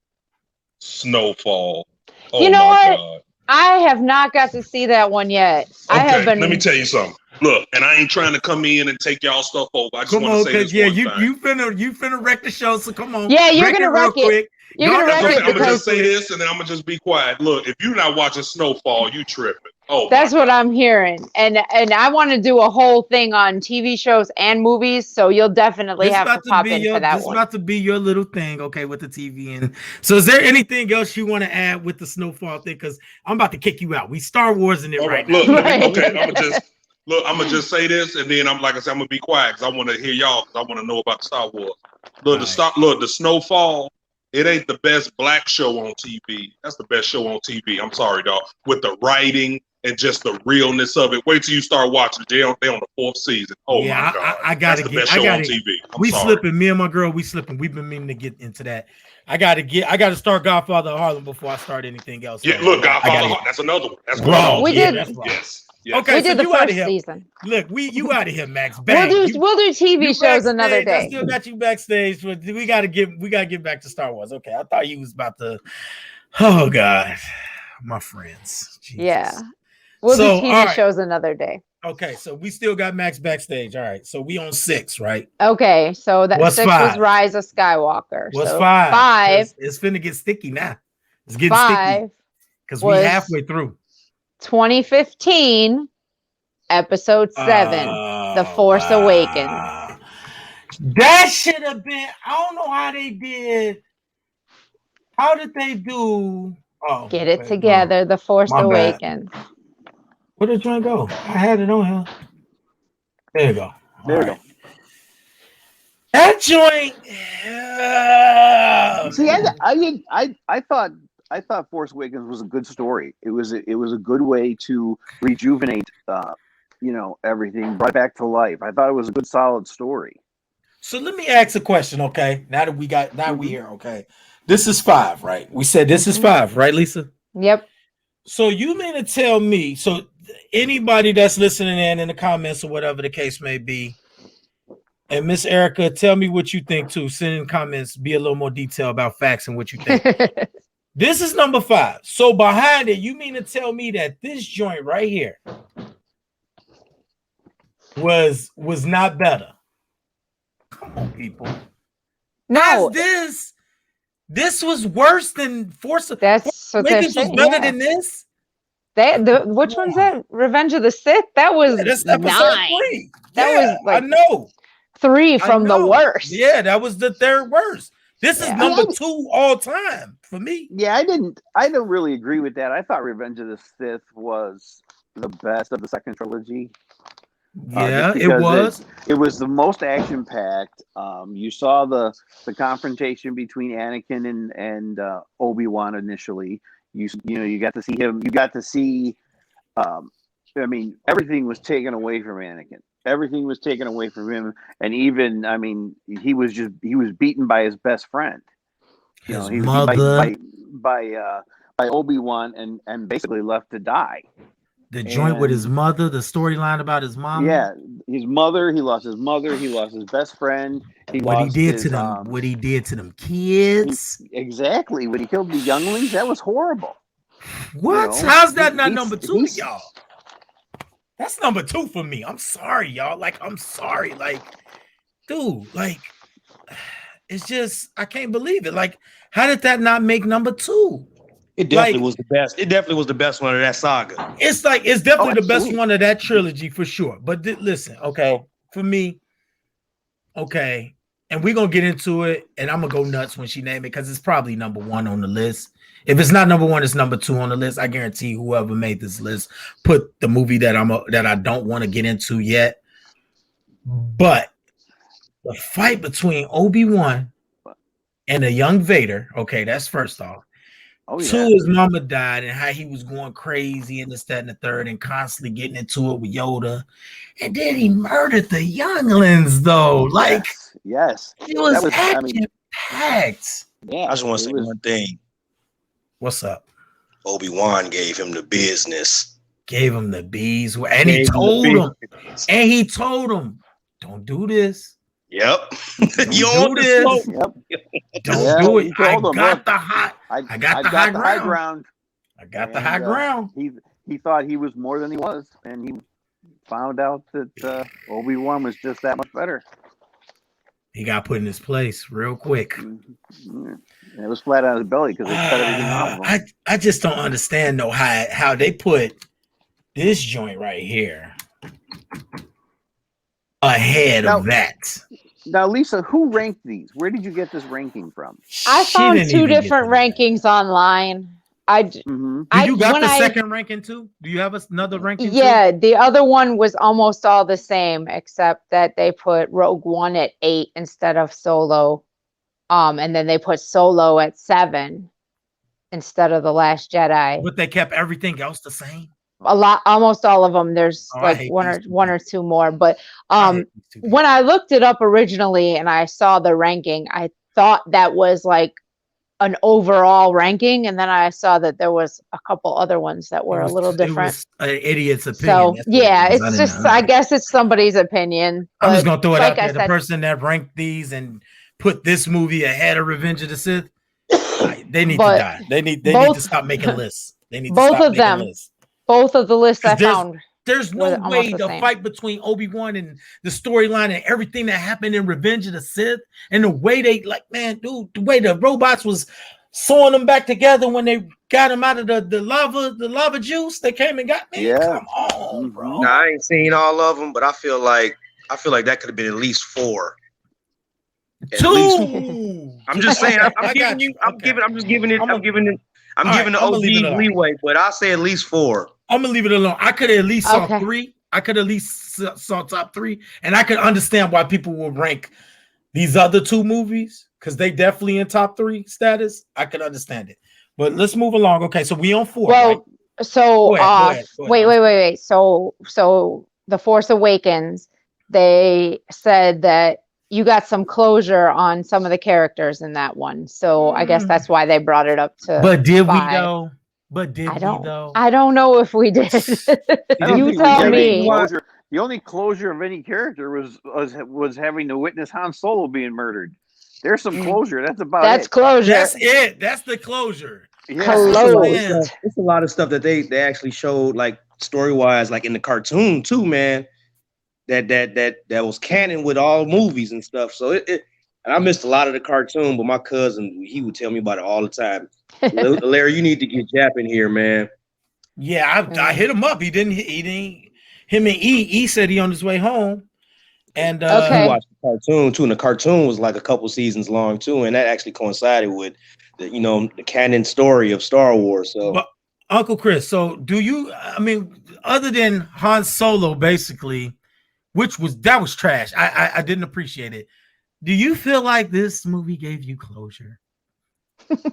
Snowfall. Oh, you know what? God. I have not got to see that one yet. Okay, let me tell you something. Look, and I ain't trying to come in and take y'all stuff over. I just want to say this one thing. You finna wreck the show, so come on. Yeah, you're gonna wreck it. Quick. You're gonna wreck it. I'm gonna just say this, and then I'm gonna just be quiet. Look, if you're not watching Snowfall, you tripping. Oh, that's what I'm hearing, and I want to do a whole thing on TV shows and movies, so you'll definitely have to pop in for that one. It's about to be your little thing, okay, with the TV. And so, is there anything else you want to add with the Snowfall thing? Because I'm about to kick you out. We Star Wars in it right now. Look, I'm gonna just say this, and then I'm gonna be quiet because I want to hear y'all because I want to know about the Star Wars. Look, the Snowfall. It ain't the best black show on TV. That's the best show on TV. I'm sorry, dog. With the writing and just the realness of it. Wait till you start watching. They on the 4th season. Oh yeah, my God. I gotta That's the best show on TV. Slipping. Me and my girl, we slipping. We've been meaning to get into that. I gotta start Godfather of Harlem before I start anything else. Yeah, look, Godfather. That's another one. That's wrong. We did. Yes. Yes. Okay, we did the first season. Look, you out of here, Max. Bang. We'll do TV shows another day. I still got you backstage, but we gotta get back to Star Wars. Okay, I thought you was about to. Oh God, my friends. Jesus. Yeah, we'll do TV shows another day. Okay, so we still got Max backstage. All right, so we on 6, right? Okay, so that What's 6 5? was Rise of Skywalker. What's so 5? 5. It's finna get sticky now. It's getting sticky because we halfway through. 2015, episode 7, The Force Awakens. That should have been. I don't know how they did. How did they do? Oh, Get it together, The Force Awakens. Where did John go? I had it on here. There you go. There you go. That joint. See, I thought Force Awakens was a good story. It was a good way to rejuvenate, everything, brought back to life. I thought it was a good, solid story. So let me ask a question, okay? Now that we here, okay? This is 5, right? We said this is 5, right, Lisa? Yep. So you mean to tell me? So anybody that's listening in the comments or whatever the case may be. And Miss Erica, tell me what you think too. Send in comments, be a little more detailed about facts and what you think. This is number 5. So behind it, you mean to tell me that this joint right here was not better? Come on, people. No, this was worse than Force. That's what they're Awakens was saying. better Yeah. than this. Which one's that? Revenge of the Sith? That was That's episode 9. 3. That was like I know 3 from the worst. Yeah, that was the 3rd worst. This is number 2 all time for me. Yeah, I don't really agree with that. I thought Revenge of the Sith was the best of the second trilogy. Yeah, it was. It was the most action packed. You saw the confrontation between Anakin and Obi-Wan initially. You got to see him. You got to see. Everything was taken away from Anakin. Everything was taken away from him, and even he was beaten by his best friend. His mother by Obi-Wan and basically left to die. The joint with his mother, the storyline about his mom. Yeah, his mother. He lost his mother. He lost his best friend. What he did to them kids. Exactly. When he killed the younglings, that was horrible. What? How's that not number 2 to y'all? That's number 2 for me. I'm sorry, y'all. I'm sorry. Dude, it's just, I can't believe it. How did that not make number 2? It definitely was the best. It definitely was the best one of that saga. It's definitely the best one of that trilogy for sure. But listen, okay, for me, okay, and we're gonna get into it, and I'm gonna go nuts when she name it because it's probably number 1 on the list. If it's not number 1, it's number 2 on the list. I guarantee whoever made this list put the movie that I don't want to get into yet. But the fight between Obi-Wan and a young Vader, okay, that's first off. Oh, yeah. 2, his mama died and how he was going crazy and this, that, and the third, and constantly getting into it with Yoda. And then he murdered the younglings, though. Yes. It was action-packed. Yeah. I just want to say one thing. What's up? Obi-Wan gave him the business. Gave him the bees. And he told him, don't do this. Yep. Don't do this. Yep. Don't do it. I got the high ground. I got the high ground. He thought he was more than he was, and he found out that Obi-Wan was just that much better. He got put in his place real quick. And it was flat on his belly because they cut everything off of him. I just don't understand though how they put this joint right here ahead of that. Now, Lisa, who ranked these? Where did you get this ranking from? I found 2 different rankings online. You got the second ranking too? Do you have another ranking? Yeah, the other one was almost all the same, except that they put Rogue One at 8 instead of Solo. And then they put Solo at 7 instead of The Last Jedi. But they kept everything else the same. Almost all of them. There's one or two more. But when I looked it up originally and I saw the ranking, I thought that was an overall ranking, and then I saw that there was a couple other ones that were a little different. It was an idiot's opinion. So it's just, I guess it's somebody's opinion. I'm just gonna throw it out there. The person that ranked these and put this movie ahead of Revenge of the Sith, they need to die. They need to stop making lists. They need to both stop of them. making lists. Both of the lists I found. There's no way the fight between Obi-Wan and the storyline and everything that happened in Revenge of the Sith and the way they the way the robots was sewing them back together when they got him out of the lava juice. They came and got me. Yeah. Come on, bro. Now, I ain't seen all of them, but I feel like that could have been at least 4. At 2. least. I'm just saying. I'm giving the gonna leave it OGs alone. leeway, but I'll say at least 4. I'm gonna leave it alone. I could have at least saw 3. I could at least saw top 3, and I could understand why people will rank these other 2 movies because they definitely in top 3 status. I could understand it, but let's move along. Okay, so we on 4. Well, right? so Go ahead. wait. So The Force Awakens, they said that you got some closure on some of the characters in that one. So I guess that's why they brought it up to. But did 5. we though? But did we though? I don't know if we did. You tell me. The only closure of any character was having to witness Han Solo being murdered. There's some closure. That's about it. That's closure. That's it. That's the closure. Yeah. It's a lot of stuff that they actually showed, like story-wise, like in the cartoon too, man. That was canon with all movies and stuff. So and I missed a lot of the cartoon, but my cousin, he would tell me about it all the time. Larry, you need to get Jap in here, man. Yeah, I hit him up. He didn't. Him and E said he on his way home, and He watched the cartoon too, and the cartoon was like a couple seasons long too, and that actually coincided with the canon story of Star Wars. So, but, Uncle Chris, so do you? I mean, other than Han Solo, basically, that was trash. I didn't appreciate it. Do you feel like this movie gave you closure?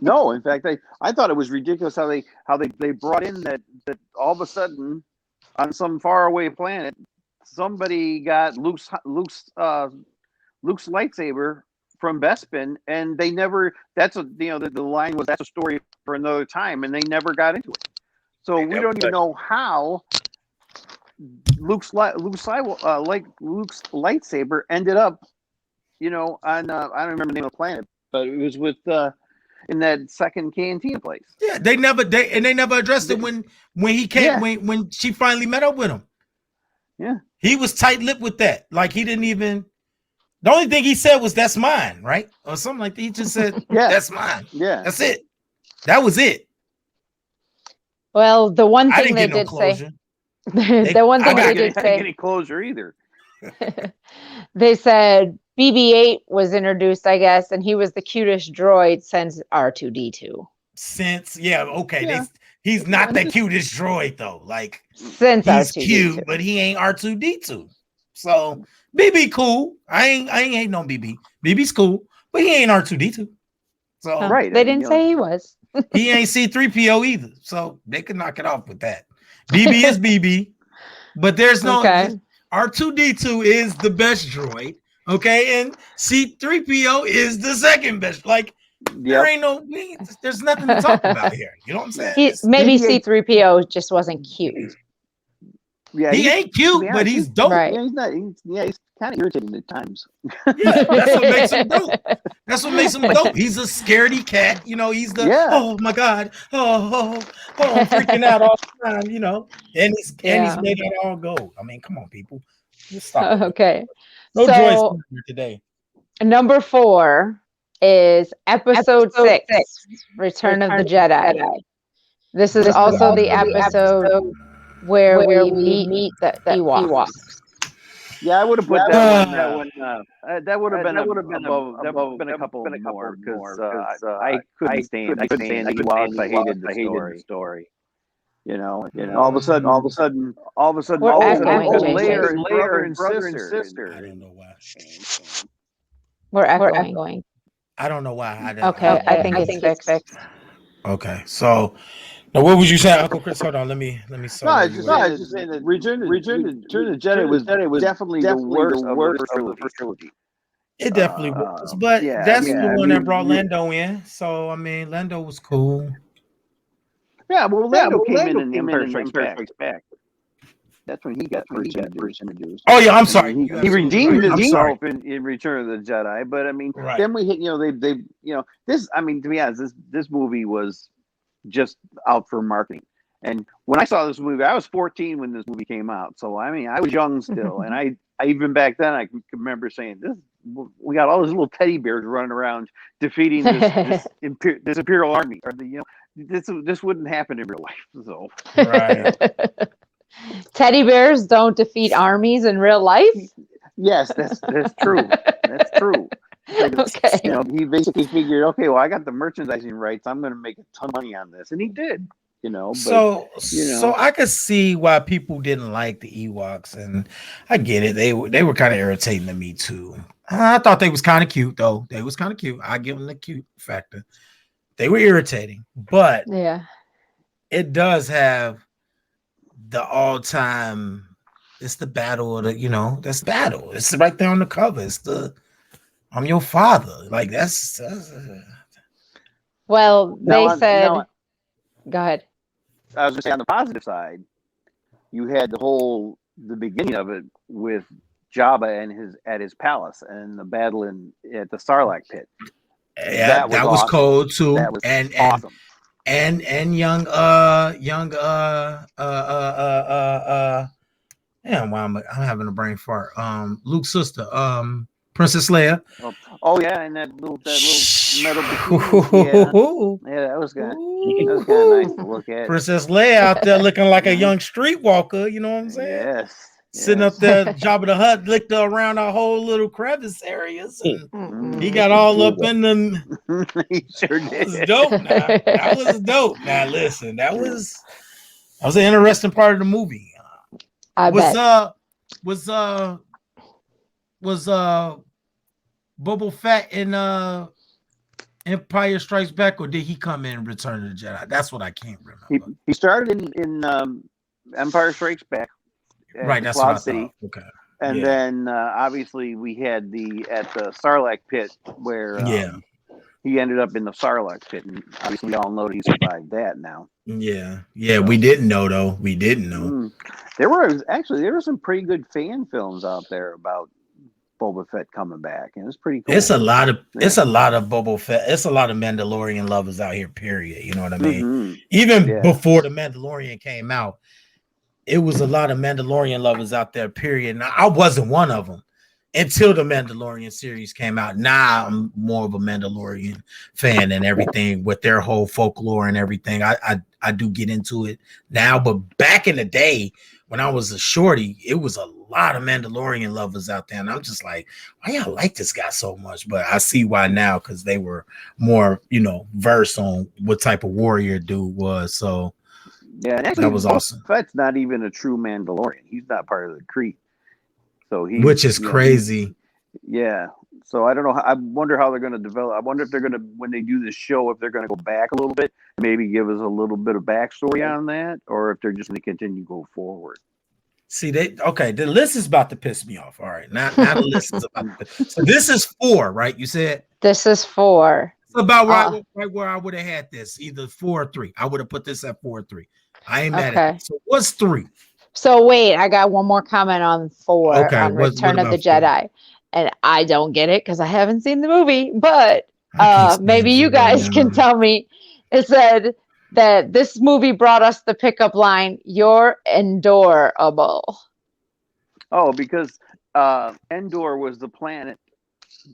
No, in fact, I thought it was ridiculous how they brought in that all of a sudden on some faraway planet somebody got Luke's lightsaber from Bespin, and they never. The line was, that's a story for another time, and they never got into it. So we don't even know how Luke's lightsaber ended up, on I don't remember the name of the planet, but it was with in that second cantina place. Yeah, they never addressed it when he came when she finally met up with him. Yeah, he was tight-lipped with that. Like he didn't even. The only thing he said was "that's mine," right, or something like that. He just said, "That's mine." Yeah, that's it. That was it. Well, the one thing they did say. The one thing they did say. Any closure either. They said BB-8 was introduced, I guess, and he was the cutest droid since R2-D2. He's not the cutest droid though. Like since he's R2-D2. cute, but he ain't R2-D2. So BB cool. I ain't hating on BB. BB's cool, but he ain't R2-D2. So right, they didn't say he was. He ain't C-3PO either. So they could knock it off with that. BB is BB, but there's no R2-D2 is the best droid. Okay, and C-3PO is the second best. Like there ain't there's nothing to talk about here. You know what I'm saying? Maybe C-3PO just wasn't cute. Yeah, he ain't cute, but he's dope. Right. Yeah, he's not. He's kind of irritating at times. Yeah, that's what makes him dope. That's what makes him dope. He's a scaredy cat. He's the oh my god, oh, I'm freaking out all the time. And he's made it all gold. I mean, come on, people, just stop. Okay, no joy today. Number 4 is Episode 6, Return of the Jedi. This is also the episode where we meet the Ewoks. Yeah, I would have put that one. That would have been a couple more because I couldn't stand the Ewoks. I hated the story. All of a sudden, Leia and brother and sister. I don't know why. We're echoing. I don't know why. I think it's fixed. Okay, so now what would you say, Uncle Chris? Hold on, let me. I was just saying that Return of the Jedi was definitely the worst of the first trilogy. It definitely was, but that's the one that brought Lando in. So I mean, Lando was cool. Yeah, well, Lando came in The Empire Strikes Back. That's when he got first introduced. Oh yeah, I'm sorry. He redeemed himself in Return of the Jedi, but I mean, then we hit. They this. I mean, to be honest, this movie was just out for marketing. And when I saw this movie, I was 14 when this movie came out. So I mean, I was young still, and even back then I can remember saying this. We got all these little teddy bears running around defeating this imperial army, or this wouldn't happen in real life. So Right. Teddy bears don't defeat armies in real life. Yes, that's true. That's true. Okay. He basically figured, okay, well, I got the merchandising rights. I'm going to make a ton of money on this, and he did. But, so I could see why people didn't like the Ewoks, and I get it. They were kind of irritating to me too. I thought they was kind of cute though. They was kind of cute. I give them the cute factor. They were irritating, but yeah, it does have the all-time. It's the battle of the, that's battle. It's right there on the cover. It's the I'm your father. Like that's well, they said. Go ahead. I was going to say on the positive side, you had the beginning of it with Jabba and at his palace and the battle at the Sarlacc pit. Yeah, that was awesome. cold too. That was awesome. And young damn, why I'm having a brain fart. Luke's sister, Princess Leia. Oh yeah, and that little metal bikini. Yeah, that was kind of nice to look at. Princess Leia out there looking like a young streetwalker. You know what I'm saying? Yes. Sitting up there, Jabba the Hutt licked her around our whole little crevice areas. And he got all up in them. He sure did. That was dope. That was dope. Now listen, that was an interesting part of the movie. Was Boba Fett in Empire Strikes Back, or did he come in Return of the Jedi? That's what I can't remember. He started in Empire Strikes Back. Right, that's what I thought. Okay. And then obviously we had at the Sarlacc pit where he ended up in the Sarlacc pit, and obviously we all know he survived that now. Yeah. So, we didn't know though. We didn't know. There were some pretty good fan films out there about Boba Fett coming back, and it's pretty cool. It's a lot of Boba Fett. It's a lot of Mandalorian lovers out here. Period. You know what I mean? Mm-hmm. Even before the Mandalorian came out, it was a lot of Mandalorian lovers out there. Period. Now I wasn't one of them until the Mandalorian series came out. Now I'm more of a Mandalorian fan and everything with their whole folklore and everything. I do get into it now, but back in the day when I was a shorty, it was a lot of Mandalorian lovers out there, and I'm just like, why y'all like this guy so much? But I see why now, because they were more, versed on what type of warrior dude was. So yeah, and actually, that was awesome. Fett's not even a true Mandalorian. He's not part of the Kree. So which is crazy. So I don't know. I wonder how they're going to develop. I wonder if they're going to, when they do this show, if they're going to go back a little bit, maybe give us a little bit of backstory on that, or if they're just going to continue to go forward. See, the list is about to piss me off. All right, now the list is about to. So this is 4, right? You said this is 4. It's about right where I would have had this, either 4 or 3. I would have put this at 4 or 3. I ain't mad at it. So what's 3? So wait, I got one more comment on 4 okay, on Return of the 4? Jedi, and I don't get it because I haven't seen the movie, but maybe you guys can tell me. It said that this movie brought us the pickup line, "You're endurable." Oh, because Endor was the planet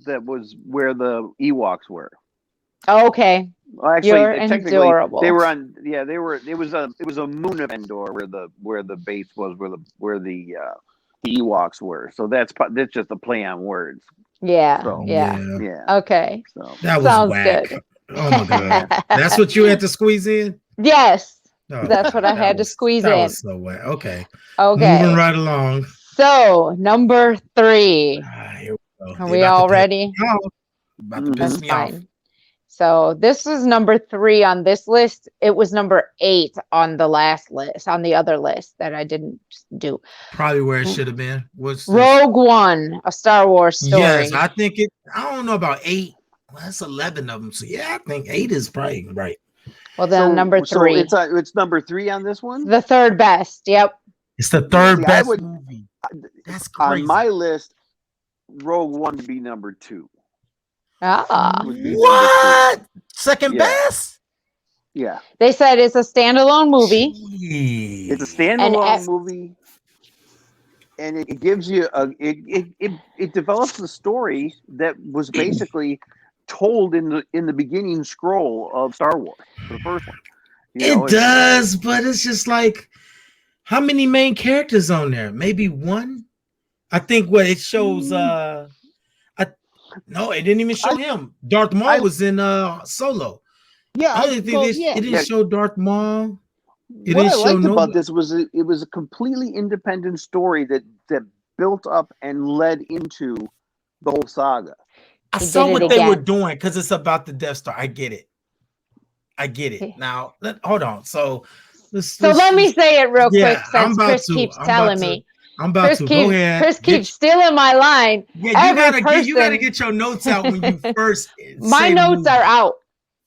that was where the Ewoks were. Okay. Well, actually, You're technically, endurable. they were on. Yeah, they were. It was a moon of Endor where the base was, where the Ewoks were. So that's just a play on words. Yeah. So, yeah. Okay. So that was sounds whack. good. Oh my god, that's what you had to squeeze in. Yes, oh, that's what I had to squeeze that in. Was so whack. Okay. Moving right along. So number 3. Here we go. Are we all ready? About to piss me off. So this is number 3 on this list. It was number 8 on the last list, on the other list that I didn't do. Probably where it should have been. What's Rogue One, a Star Wars story. Yes, I think it. I don't know about 8. Well, that's 11 of them. So yeah, I think 8 is probably right. Well, then number 3. So it's number 3 on this one. The third best. Yep. It's the third best movie. That's crazy. On my list, Rogue One would be number 2. What? Second best? Yeah. They said it's a standalone movie. Jeez. It's a standalone movie. and it gives you it develops the story that was basically told in the beginning scroll of Star Wars, the first one. It does, but it's just like, how many main characters on there? Maybe one. I think what it shows. No, it didn't even show him. Darth Maul was in Solo. Yeah, I don't think it didn't show Darth Maul. What I liked about this was it was a completely independent story that built up and led into the whole saga. I saw what they were doing because it's about the Death Star. I get it. Now, hold on. So let me say it real quick since Chris keeps telling me. I'm about to go ahead. Chris keeps stealing my line. Yeah, you gotta get your notes out when you first. My notes are out,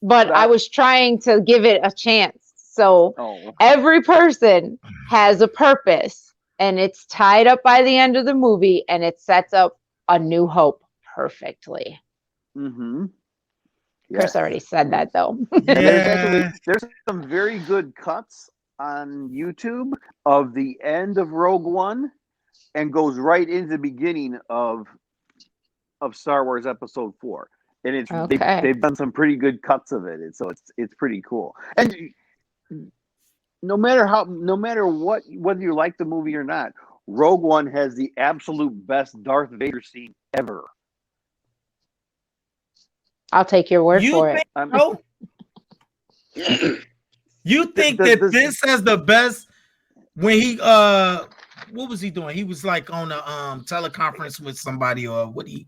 but I was trying to give it a chance. So every person has a purpose, and it's tied up by the end of the movie, and it sets up A New Hope perfectly. Mm-hmm. Chris already said that, though. Yeah. There's some very good cuts on YouTube of the end of Rogue One, and goes right into the beginning of Star Wars Episode 4, and it's they've done some pretty good cuts of it, and so it's pretty cool. And no matter what, whether you like the movie or not, Rogue One has the absolute best Darth Vader scene ever. I'll take your word for it. You think that this has the best? When he what was he doing? He was like on a teleconference with somebody, or what did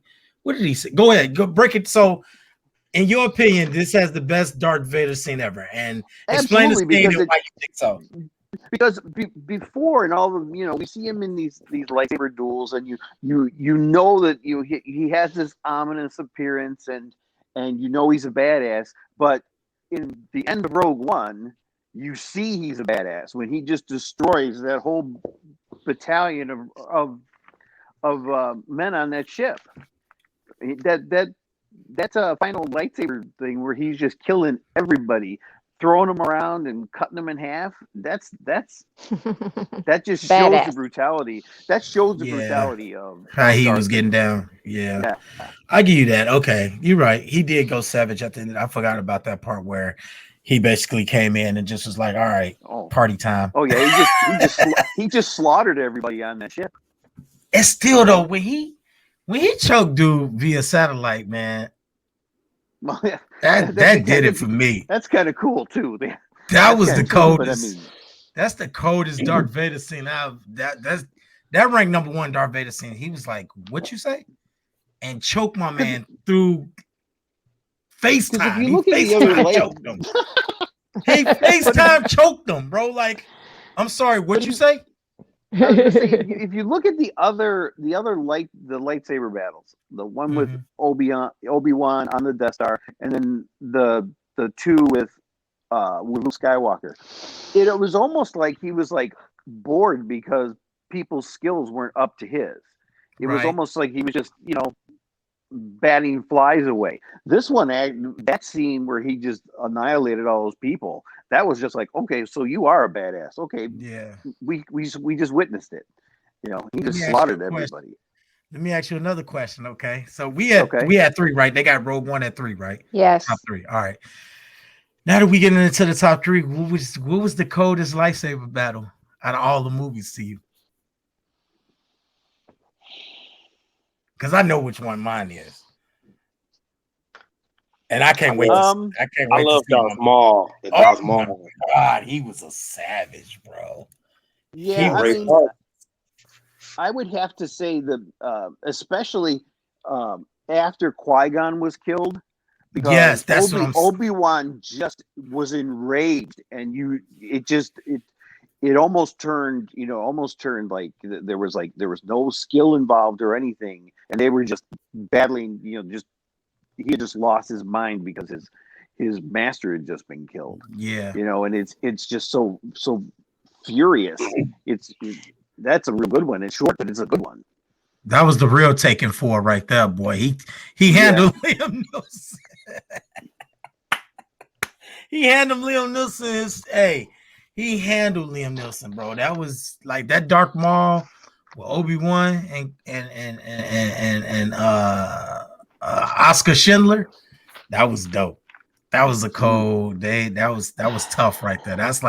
he say? Go ahead, go break it. So, in your opinion, this has the best Darth Vader scene ever, and explain the scene and why you think so. Because before, and all of we see him in these lightsaber duels, and you know that he has this ominous appearance, and he's a badass. But in the end of Rogue One, you see he's a badass when he just destroys that whole battalion of men on that ship. That's a final lightsaber thing where he's just killing everybody, throwing them around and cutting them in half. That just shows the brutality. That shows the brutality of how he was getting down. Yeah, I give you that. Okay, you're right. He did go savage at the end. I forgot about that part where he basically came in and just was like, "All right, party time." Oh yeah, he just slaughtered everybody on that ship. And still though, when he choked dude via satellite, man, well, yeah, that did it for me. That's kind of cool too. That was the coldest. That's the coldest Darth Vader scene. That ranked number one Darth Vader scene. He was like, "What you say?" and choked my man through FaceTime. If you look at the other choked him. Hey, FaceTime choked him, bro. Like, I'm sorry, what'd you say? If you look at the lightsaber battles, the one with Obi-Wan on the Death Star, and then the two with Luke Skywalker, it was almost like he was like bored because people's skills weren't up to his. It was almost like he was just batting flies away. This one, that scene where he just annihilated all those people, that was just like, okay, so you are a badass. Okay, yeah, we just witnessed it. He just slaughtered everybody. Let me ask you another question. Okay, so we had 3, right? They got Rogue One at 3, right? Yes, top 3. All right. Now that we get into the top 3, what was the coldest lightsaber battle out of all the movies to you? Because I know which one mine is, and I can't wait. I love Darth Maul. Darth Maul. God, he was a savage, bro. Yeah, I would have to say that, especially after Qui-Gon was killed. Because yes, that's Obi-Wan just was enraged, and it almost turned, like there was no skill involved or anything, and they were just battling. He just lost his mind because his master had just been killed. Yeah, and it's just so furious. That's a real good one. It's short, but it's a good one. That was the real Taken 4 right there, boy. He handled Liam Neeson. He handled Liam Neeson. He handled Liam Neeson, bro. That was like that Darth Maul with Obi-Wan and Oscar Schindler. That was dope. That was a cold day. That was tough right there. That's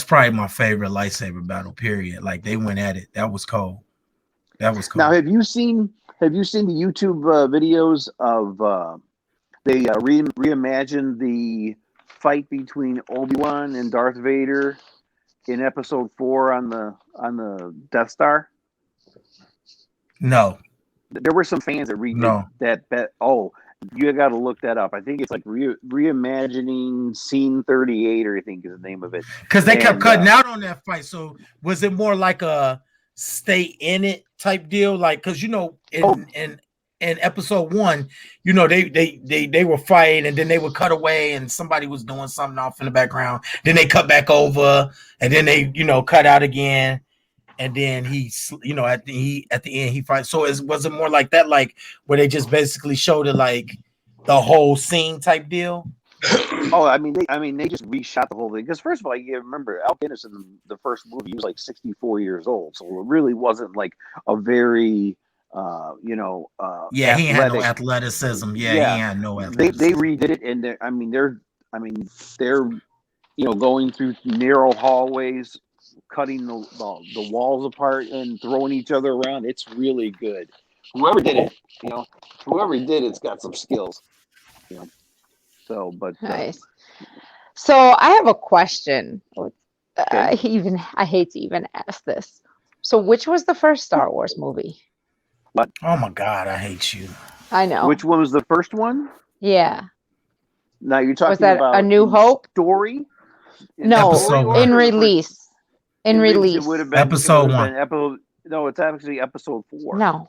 probably my favorite lightsaber battle. Period. Like they went at it. That was cold. That was cold. Now, have you seen the YouTube videos of they reimagined the fight between Obi-Wan and Darth Vader in Episode 4 on the Death Star? No. There were some fans that redid that. Oh, you got to look that up. I think it's like reimagining Scene 38, or I think is the name of it. Because they kept cutting out on that fight. So was it more like a stay in it type deal? Like, because in Episode 1, they were fighting, and then they would cut away, and somebody was doing something off in the background. Then they cut back over, and then they cut out again. And then he, at the end he fights. So was it more like that, like where they just basically showed it like the whole scene type deal? Oh, I mean, they just reshot the whole thing. Because first of all, you remember Al Guinness in the first movie, he was like 64 years old, so it really wasn't like a very, he had no athleticism. Yeah, he had no athleticism. They redid it, and they're going through narrow hallways, cutting the walls apart and throwing each other around. It's really good. Whoever did it's got some skills. So, but nice. So I have a question. Okay. I hate to even ask this. So which was the first Star Wars movie? What? Oh my God, I hate you. I know. Which one was the first one? Yeah. Now you're talking about A New Hope? Story? No, in release. In release. It would have been Episode 1. No, it's actually Episode 4. No.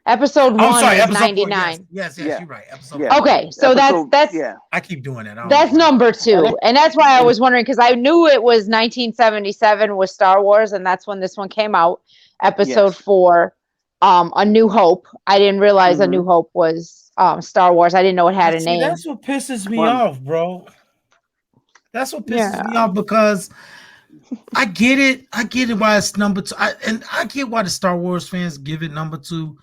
Episode 1 is 99. Yes, you're right. Episode 4. Okay, so that's I keep doing that. That's number 2. And that's why I was wondering, because I knew it was 1977 with Star Wars, and that's when this one came out. Episode 4, A New Hope. I didn't realize A New Hope was Star Wars. I didn't know it had a name. That's what pisses me off, bro. That's what pisses me off, because I get it. I get it why it's number 2. I get why the Star Wars fans give it number 2.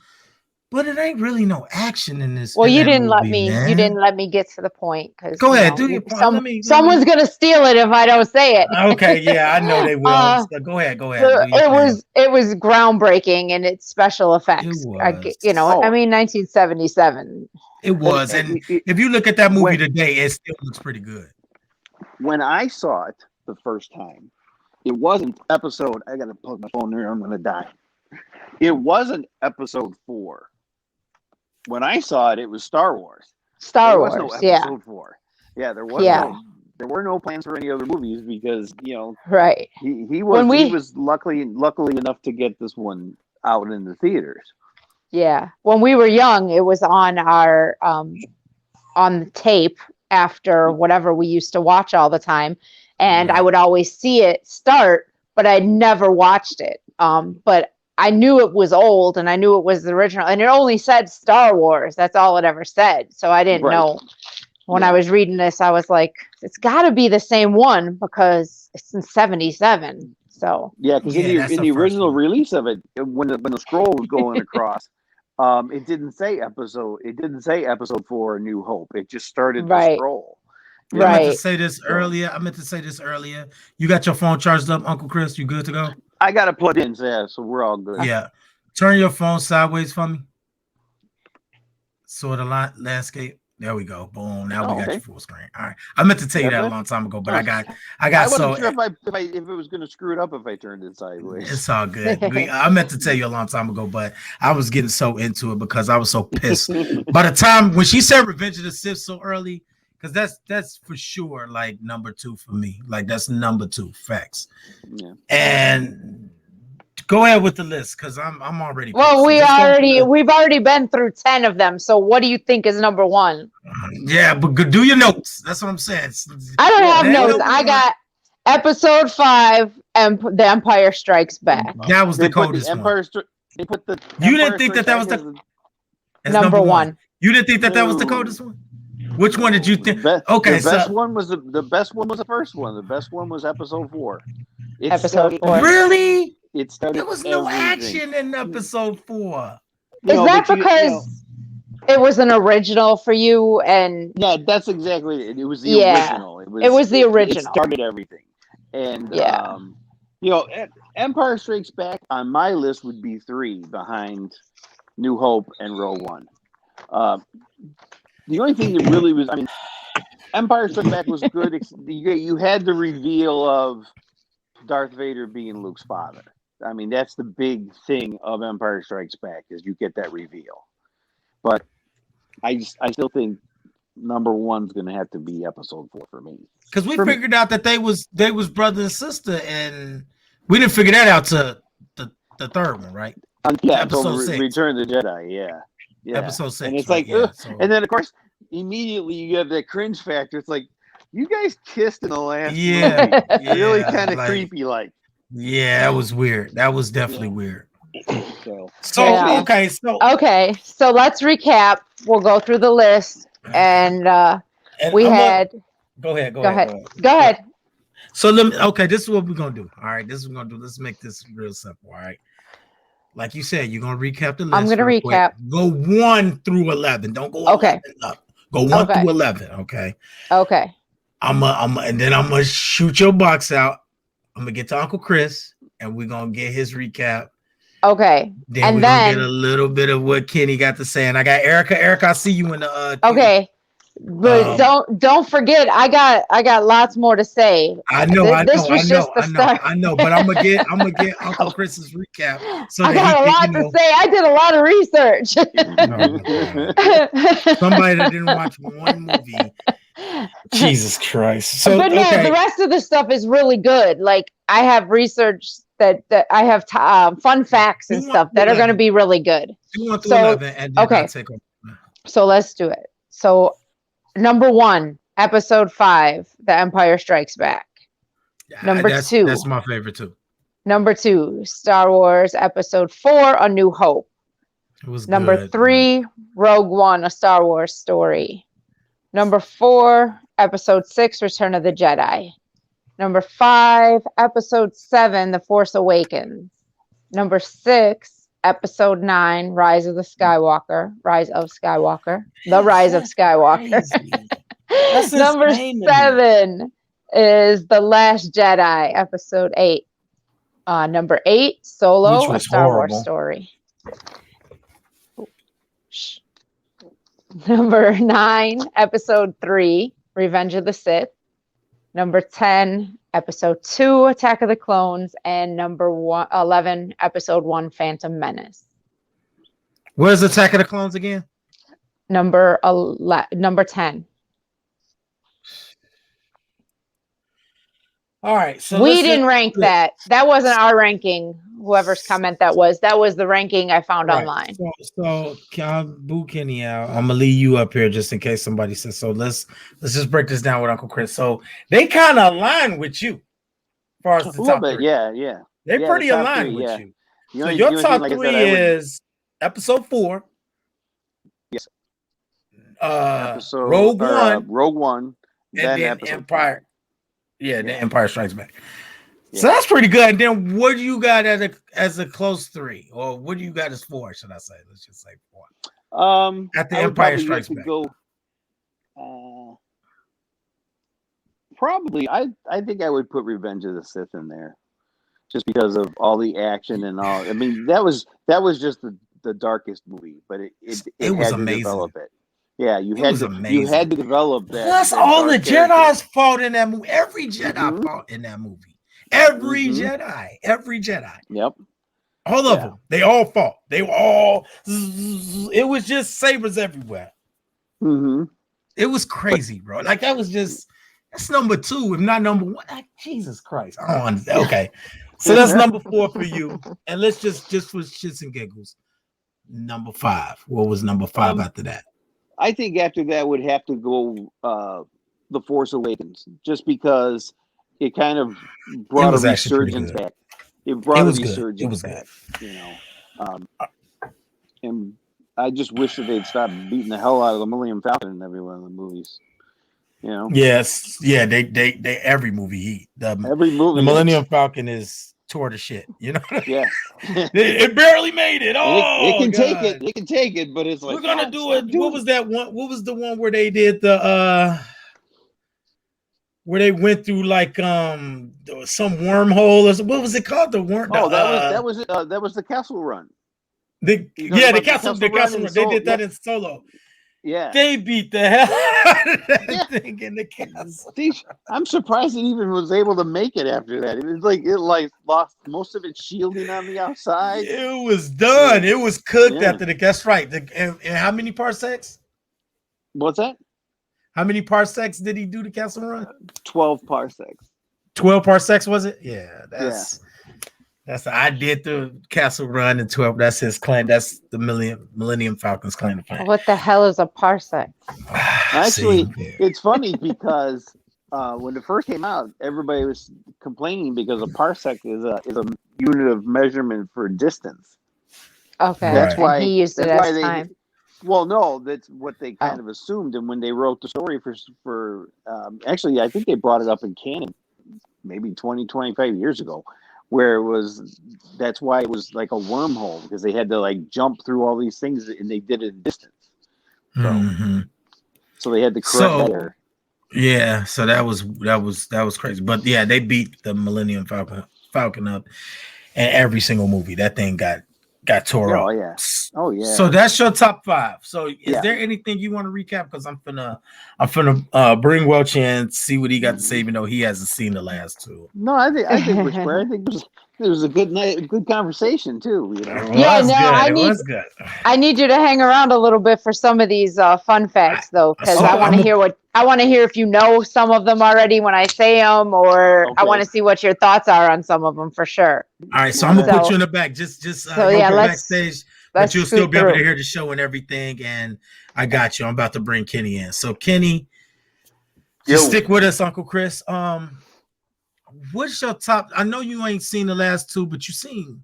But it ain't really no action in this. Well, you didn't let me get to the point. Go ahead, do your point. Someone's gonna steal it if I don't say it. Okay, yeah, I know they will. So go ahead. It was groundbreaking in its special effects. 1977. It was, and if you look at that movie today, it still looks pretty good. When I saw it the first time, it wasn't episode. I gotta plug my phone there. I'm gonna die. It wasn't Episode 4. When I saw it, it was Star Wars. There was no Episode 4. Yeah, there was there were no plans for any other movies because right. He was luckily enough to get this one out in the theaters. Yeah, when we were young, it was on our on the tape after whatever we used to watch all the time, and I would always see it start, but I never watched it. But I knew it was old, and I knew it was the original, and it only said Star Wars. That's all it ever said. So I didn't know. When I was reading this, I was like, it's got to be the same one because it's in 77. So because in the original release of it, when the scroll was going across, it didn't say Episode 4, A New Hope. It just started the scroll. I meant to say this earlier. You got your phone charged up, Uncle Chris? You good to go? I got it plugged in, so we're all good. Yeah. Turn your phone sideways for me. So the landscape. There we go. Boom. Now we got your full screen. All right. I meant to tell you that a long time ago, but I wasn't sure if it was going to screw it up if I turned it sideways. It's all good. I meant to tell you a long time ago, but I was getting so into it because I was so pissed. By the time when she said Revenge of the Sith so early, because that's for sure like number 2 for me. Like that's number 2 facts. Yeah. And go ahead with the list because I'm already. Well, we've already been through 10 of them. So what do you think is number 1? Yeah, but do your notes. That's what I'm saying. I don't have notes. I got Episode 5 and The Empire Strikes Back. That was the coldest one. You didn't think that was the number 1. You didn't think that was the coldest one? Which one did you think? The best one was the first one. The best one was Episode 4. Episode 4. Really? It started. There was no everything. action in episode 4. Is that but because it was an original for you? And yeah, that's exactly it. It was the Yeah, original. it was the It original. started everything, and Yeah. Empire Strikes Back on my list would be 3 behind New Hope and Rogue One. The only thing that really was, I mean, Empire Strikes Back was good. You had the reveal of Darth Vader being Luke's father. I mean, that's the big thing of Empire Strikes Back is you get that reveal. But I still think number 1's going to have to be episode 4 for me. Because we figured out that they was brother and sister, and we didn't figure that out to the third one, right? Episode 6. Return of the Jedi, yeah. Episode 6. And it's right? like, and then of course, immediately you have that cringe factor. It's like, you guys kissed in the last movie. Really kind of creepy, like. Yeah, that was weird. That was definitely weird. So Okay, so let's recap. We'll go through the list, and we had. Go ahead. Go ahead. So this is what we're gonna do. All right, this is what we're gonna do. Let's make this real simple. All right. Like you said, you're gonna recap the list. I'm gonna recap. Quick. Go 1 through 11. Don't go 11 up. Go 1 through 11. Okay. Okay. And then I'm gonna shoot your box out. I'm gonna get to Uncle Chris, and we're gonna get his recap. Okay. Then we're gonna get a little bit of what Kenny got to say. And I got Erica. Erica, I see you in the okay. But don't forget, I got lots more to say. I know. But I'm gonna get Uncle Chris's recap. So I got a lot to say. I did a lot of research. Somebody that didn't watch one movie. Jesus Christ. So, but no, the rest of the stuff is really good. Like I have research that I have fun facts and stuff that are going to be really good. 1 through 11, and then I'll take over. So let's do it. So number 1, episode 5, The Empire Strikes Back. Number 2. That's my favorite too. Number 2, Star Wars Episode 4, A New Hope. It was Number good. 3, Rogue One, A Star Wars Story. Number 4, Episode 6, Return of the Jedi. Number 5, Episode 7, The Force Awakens. Number 6, Episode 9, Rise of Skywalker. The Rise of Skywalker. Number 7 is The Last Jedi, Episode 8. Number 8, Solo, A Star Wars Story. Number 9, Episode 3, Revenge of the Sith. Number 10, Episode 2, Attack of the Clones. And number 11, Episode 1, Phantom Menace. Where's Attack of the Clones again? Number 10. All right. So we didn't rank that. That wasn't our ranking. Whoever's comment that was the ranking I found online. So boo Kenny out. I'm gonna leave you up here just in case somebody says so. Let's just break this down with Uncle Chris. So they kind of align with you, as far as the top three. Yeah. They're pretty aligned with you. So your top 3 is Episode 4. Yes. Rogue One, and then Empire. The Empire Strikes Back. Yeah. So that's pretty good. And then what do you got as a close 3, or what do you got as 4? Should I say? Let's just say 4. At the Empire Strikes Back. Probably, I think I would put Revenge of the Sith in there, just because of all the action and all. I mean, that was just the darkest movie, but it was had amazing. To develop it. Yeah, you had to develop that. Plus, all the Jedi's fought in that movie. Every Jedi fought in that movie. Every Jedi. Yep. All of them. They all fought. They were all. It was just sabers everywhere. Mm-hmm. It was crazy, bro. Like that's number 2, if not number 1. Like, Jesus Christ. I don't understand. Okay, so that's number 4 for you. And let's just for shits and giggles, number 5. What was number 5 after that? I think after that would have to go The Force Awakens, just because it kind of brought a resurgence back. It brought a resurgence back, you know. And I just wish that they'd stop beating the hell out of the Millennium Falcon in every one of the movies. You know. Yes, yeah. They every movie. The Millennium Falcon is tore the shit. You know, Yeah. it barely made it. Oh, it can take God. it. It can take it, but it's like We're gonna God, do stop it. doing What was that one? What was the one where they did the where they went through like some wormhole or what was it called? The worm. Oh, that was the Castle Run. The The castle run. They did that in Solo. Yeah. They beat the hell out of that Yeah. thing in the castle. I'm surprised it even was able to make it after that. It was like it lost most of its shielding on the outside. It was done. It was cooked Yeah. after the. That's right. And how many parsecs? What's that? How many parsecs did he do the castle run? 12 parsecs. 12 parsecs was it? Yeah, Yeah. that's I did the castle run in 12. That's his claim. That's the Millennium Falcon's claim to fame. What the hell is a parsec? Actually, it's funny because when it first came out, everybody was complaining because a parsec is a unit of measurement for distance. Okay, that's why he used it as time. Well, no, that's what they kind of assumed, and when they wrote the story for actually, I think they brought it up in canon maybe 20, 25 years ago, where it was that's why it was like a wormhole because they had to like jump through all these things and they did it in distance. So they had to correct that error. Yeah, so that was crazy. But yeah, they beat the Millennium Falcon up in every single movie. That thing got tore up. Oh yeah. So that's your top 5. So is there anything you want to recap? Because I'm finna bring Welch in, see what he got to say, even though he hasn't seen the last 2. No, I think it was a good night, a good conversation too. You know? I need you to hang around a little bit for some of these fun facts though, because I want to hear if you know some of them already when I say them, or I want to see what your thoughts are on some of them for sure. All right, so I'm gonna put you in the back. Just backstage, but you'll still be able to hear the show and everything. And I got you. I'm about to bring Kenny in. So Kenny, just stick with us, Uncle Chris. What's your top? I know you ain't seen the last 2, but you seen.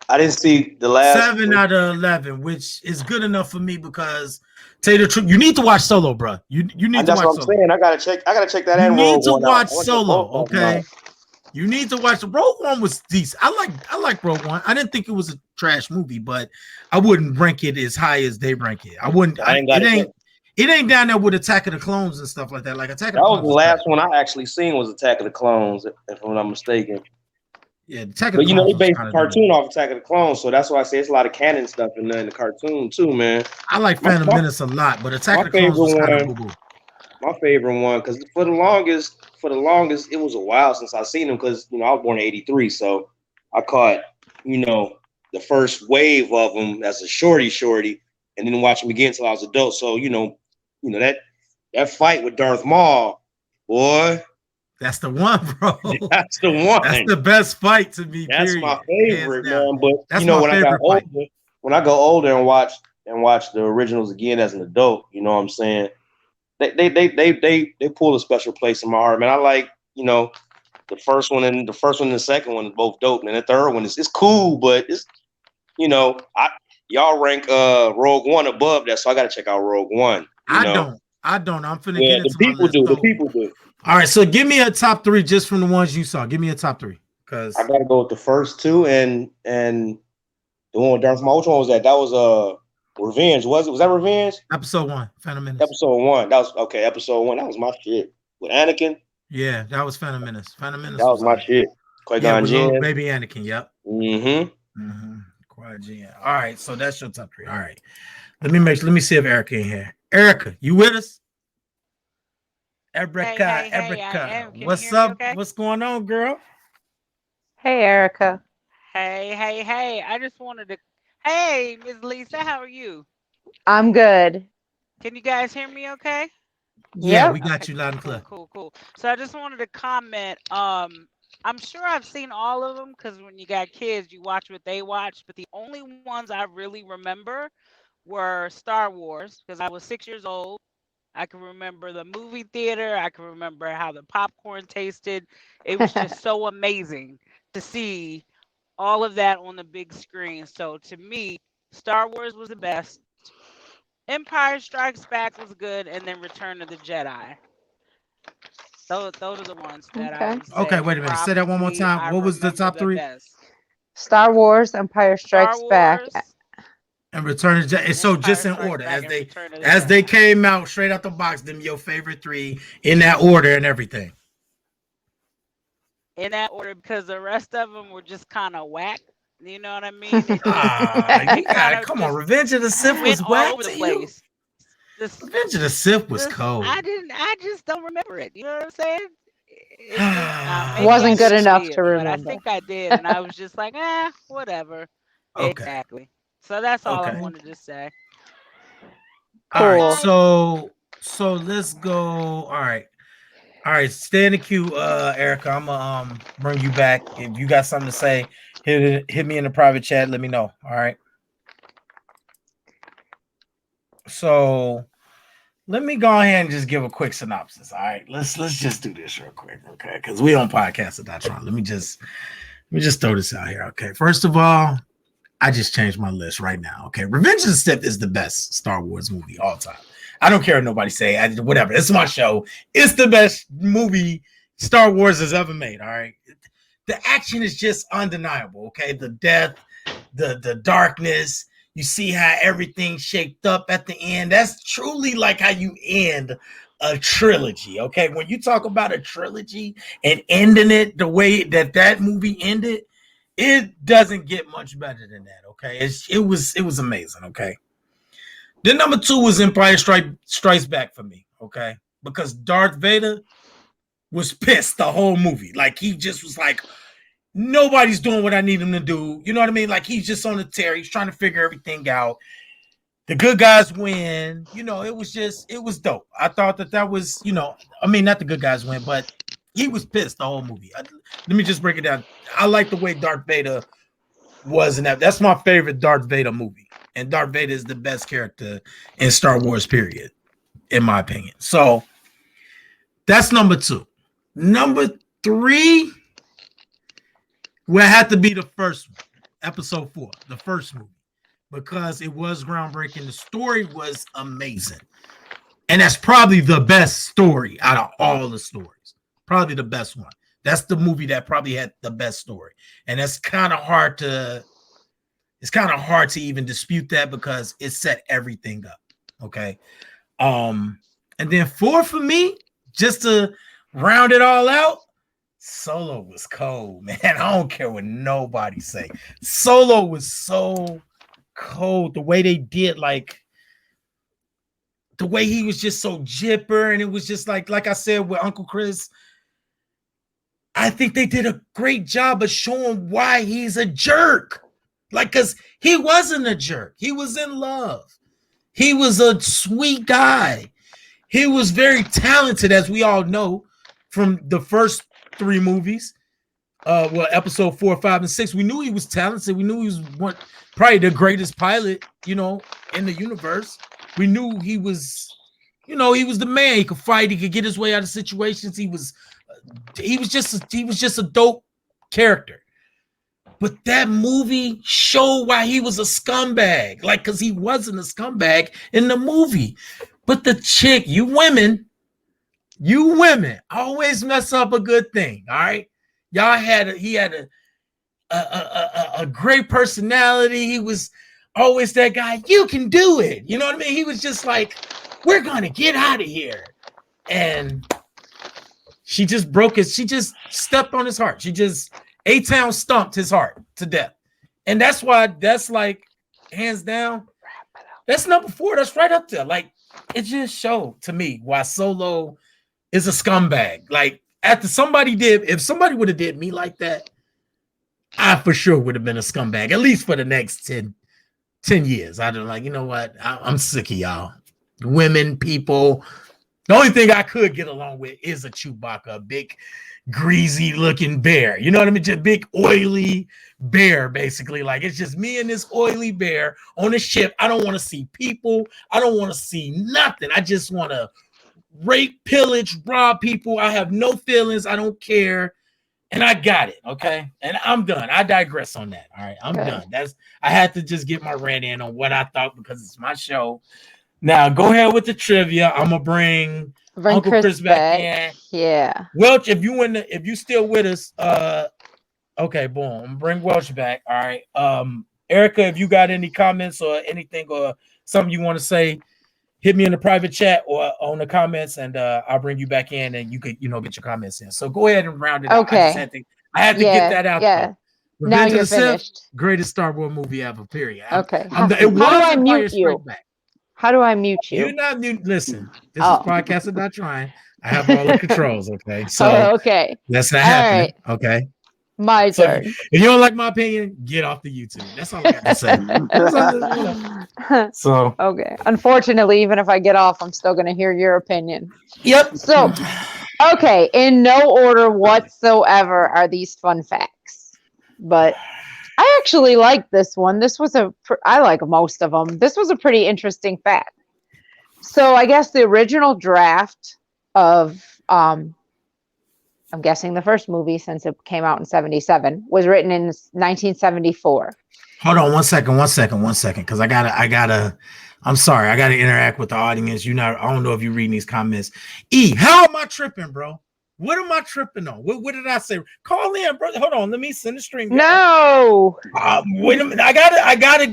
I didn't see the last 7 out of 11, which is good enough for me because tell you the truth, you need to watch Solo, bro. You need to watch Solo. That's what I'm saying. I gotta check that. You need to watch Solo, okay? You need to watch. Rogue One was decent. I like Rogue One. I didn't think it was a trash movie, but I wouldn't rank it as high as they rank it. I wouldn't. It ain't down there with Attack of the Clones and stuff like that. Like Attack of the Clones. That was the last one I actually seen was Attack of the Clones, if I'm not mistaken. Yeah, Attack of the Clones. But you know, they based the cartoon off Attack of the Clones, so that's why I say it's a lot of canon stuff in there in the cartoon too, man. I like Phantom Menace a lot, but Attack of the Clones was kind of boo-boo. My favorite one, because for the longest, it was a while since I seen them. Because I was born in '83, so I caught the first wave of them as a shorty, and then watch them again until I was adult. So that fight with Darth Maul, boy, that's the one, bro. That's the one. That's the best fight to me. That's my favorite, man. But that's when I got older, when I go older and watch the originals again as an adult, you know what I'm saying? They pull a special place in my heart, man. I like, the first one and the second one is both dope, and the third one is cool, but it's y'all rank Rogue One above that, so I gotta check out Rogue One. I don't. I'm finna get into the people do. All right, so give me a top 3 just from the ones you saw. Give me a top 3, because I gotta go with the first 2 and the one with Darth Maul. Which one was that? That was Revenge. Was that Revenge? Episode 1, Phantom Menace. Episode 1. That was okay. Episode 1. That was my shit with Anakin. Yeah, that was Phantom Menace. That was my shit. Qui-Gon Jinn. Baby Anakin. Yep. Qui-Gon Jinn. All right, so that's your top 3. All right, let me see if Erica in here. Erica, you with us? Erica. What's up? Okay? What's going on, girl? Hey, Erica. Hey. I just wanted to. Hey, Ms. Lisa, how are you? I'm good. Can you guys hear me okay? Yeah, we got you loud and clear. Cool. So I just wanted to comment. I'm sure I've seen all of them because when you got kids, you watch what they watch. But the only ones I really remember were Star Wars because I was 6 years old. I can remember the movie theater. I can remember how the popcorn tasted. It was just so amazing to see all of that on the big screen. So to me, Star Wars was the best. Empire Strikes Back was good, and then Return of the Jedi. Those are the ones that I Okay. would say. Okay, wait a minute. Say that one more probably time. I What was the remember top the 3? best. Star Wars, Empire Star Strikes Back. Wars, And Return of the Jedi. So just Empire in Strikes order, Back, and Return of the as they Jedi. came out straight out the box, them your favorite 3 in that order and everything. In that order, because the rest of them were just kind of whack. You know what I mean? It You got kind it. of Come on, just Revenge of the Sith went was all whack over the to you. place. This, Revenge of the Sith was this, cold. I just don't remember it. You know what I'm saying? It's been maybe Wasn't I good didn't enough see to it, but I remember. think I did, and I was just like, whatever. Okay. Exactly. So that's all I Okay. wanted to say. All right. Cool. So let's go. All right. Stay in the queue, Erica. I'm gonna bring you back. If you got something to say, hit me in the private chat. Let me know. All right. So let me go ahead and just give a quick synopsis. All right. Let's just do this real quick, okay? Because we on podcast at that Tron. Let me just throw this out here. Okay. First of all, I just changed my list right now. Okay. Revenge of the Sith is the best Star Wars movie all time. I don't care what nobody say. Whatever. It's my show. It's the best movie Star Wars has ever made. All right. The action is just undeniable. Okay. The death, the darkness. You see how everything shaped up at the end. That's truly like how you end a trilogy. Okay. When you talk about a trilogy and ending it the way that movie ended, it doesn't get much better than that. Okay. It was amazing. Okay. Then number 2 was Empire Strikes Back for me. Okay. Because Darth Vader was pissed the whole movie. Like he just was like, nobody's doing what I need him to do. You know what I mean? Like he's just on the tear. He's trying to figure everything out. The good guys win. You know, it was dope. I thought that was, not the good guys win, but he was pissed the whole movie. Let me just break it down. I like the way Darth Vader was in that. That's my favorite Darth Vader movie. And Darth Vader is the best character in Star Wars, period, in my opinion. So that's number 2. Number 3 will have to be the first one, episode 4, the first movie, because it was groundbreaking. The story was amazing. And that's probably the best story out of all the stories. Probably the best one. That's the movie that probably had the best story. And that's kind of hard to even dispute that because it set everything up. Okay. And then 4 for me, just to round it all out, Solo was cold, man. I don't care what nobody say. Solo was so cold. The way they did, like, the way he was just so jipper, and it was just like I said with Uncle Chris, I think they did a great job of showing why he's a jerk. Like, because he wasn't a jerk. He was in love. He was a sweet guy. He was very talented, as we all know from the first 3 movies. Episode 4, 5, and 6. We knew he was talented. We knew he was probably the greatest pilot, in the universe. We knew he was the man. He could fight. He could get his way out of situations. He was just a dope character. But that movie showed why he was a scumbag. Like, because he wasn't a scumbag in the movie. But the chick, you women always mess up a good thing. All right. He had a great personality. He was always that guy. You can do it. You know what I mean? He was just like, we're going to get out of here. And she just she just stepped on his heart. She just A-Town stumped his heart to death. And that's why that's like, hands down, that's number 4. That's right up there. Like, it just showed to me why Solo is a scumbag. Like, if somebody would have did me like that, I for sure would have been a scumbag, at least for the next 10 years. I'd have like, you know what? I'm sick of y'all. Women, people. The only thing I could get along with is a Chewbacca, a big, greasy looking bear. You know what I mean? Just big, oily bear, basically. Like, it's just me and this oily bear on a ship. I don't want to see people. I don't want to see nothing. I just want to rape, pillage, rob people. I have no feelings. I don't care. And I got it. Okay. And I'm done. I digress on that. All right. I'm done. I had to just get my rant in on what I thought because it's my show. Now go ahead with the trivia. I'm gonna bring Bring Uncle Chris back in. Yeah. Welch, if you still with us, okay, boom. Bring Welch back. All right. Erica, if you got any comments or anything or something you want to say, hit me in the private chat or on the comments, and I'll bring you back in, and you could get your comments in. So go ahead and round it out. Okay. I had to get that out there. Now Revenge of you're the Sith, finished. Greatest Star Wars movie ever. Period. Okay. How do I mute you? Back. How do I mute you? You're not mute. Listen, this is podcasting, not trying. I have all the controls. Okay, so okay, that's not happening. Right. Okay. My turn. If you don't like my opinion, get off the YouTube. That's all I got to say. So okay. Unfortunately, even if I get off, I'm still going to hear your opinion. Yep. So, okay, in no order whatsoever are these fun facts, but I actually like this one. This was I like most of them. This was a pretty interesting fact. So I guess the original draft of I'm guessing the first movie, since it came out in 1977, was written in 1974. Hold on one second, because I gotta I'm sorry, I gotta interact with the audience. I don't know if you're reading these comments. How am I tripping, bro? What am I tripping on? What did I say? Call in, bro. Hold on, let me send the stream. No. Wait a minute.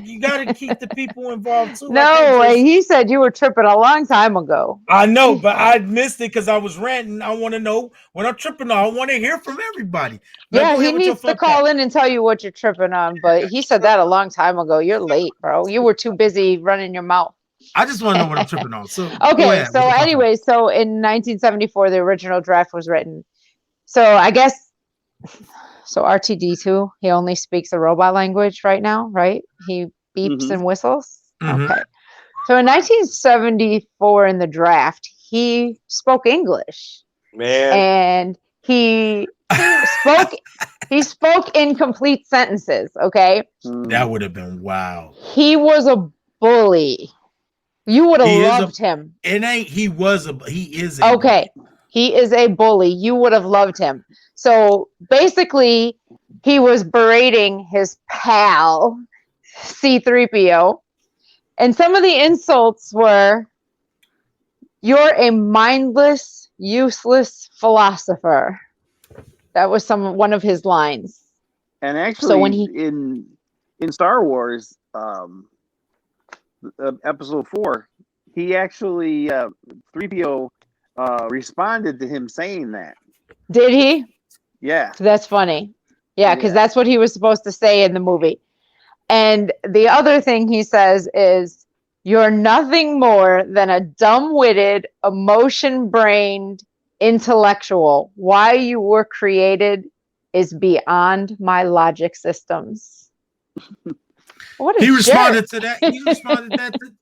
You gotta keep the people involved too. No, he said you were tripping a long time ago. I know, but I missed it because I was ranting. I want to know what I'm tripping on. I want to hear from everybody. He needs to call in and tell you what you're tripping on. But he said that a long time ago. You're late, bro. You were too busy running your mouth. I just want to know what I'm tripping on. So okay, so anyway, so in 1974, the original draft was written. So I guess, so R2-D2, he only speaks a robot language right now, right? He beeps and whistles. Okay. So in 1974, in the draft, he spoke English. Man. And he spoke in complete sentences. Okay. That would have been wow. He was a bully. You would have loved him. He is. Okay. He is a bully. You would have loved him. So basically, he was berating his pal, C-3PO. And some of the insults were, "You're a mindless, useless philosopher." That was one of his lines. And actually, so when in Star Wars, Episode 4, he actually 3PO responded to him saying that. Did he? Yeah. That's funny. Yeah, because that's what he was supposed to say in the movie. And the other thing he says is, "You're nothing more than a dumb-witted, emotion-brained intellectual. Why you were created is beyond my logic systems." What he responded to that.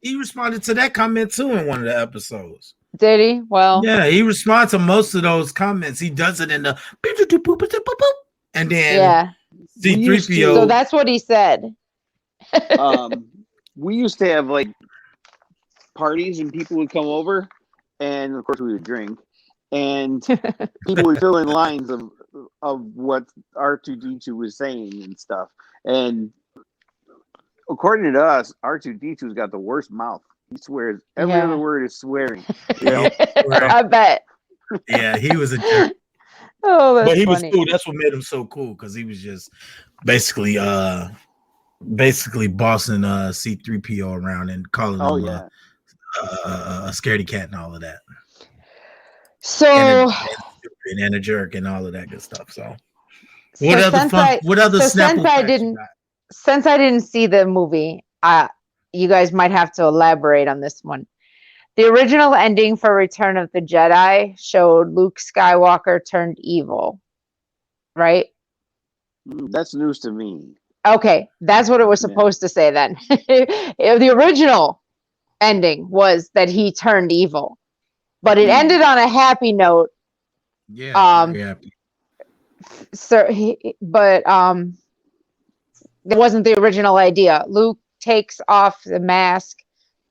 He responded to that comment too in one of the episodes. Did he? Well, yeah, he responds to most of those comments. He does it in the and then C-3PO. So that's what he said. We used to have like parties and people would come over, and of course we would drink, and people would fill in lines of what R2-D2 was saying and stuff. And according to us, R2-D2's got the worst mouth. He swears. Every other word is swearing. You know? I bet. Yeah, he was a jerk. Oh, that's but he funny. was cool. That's what made him so cool, because he was just basically bossing C-3PO around and calling him a scaredy cat and all of that. So and a jerk and all of that good stuff. So what other since I didn't see the movie, you guys might have to elaborate on this one. The original ending for Return of the Jedi showed Luke Skywalker turned evil, right? That's news to me. Okay, that's what it was supposed to say then. The original ending was that he turned evil, but it ended on a happy note. Yeah, very happy. But that wasn't the original idea. Luke takes off the mask.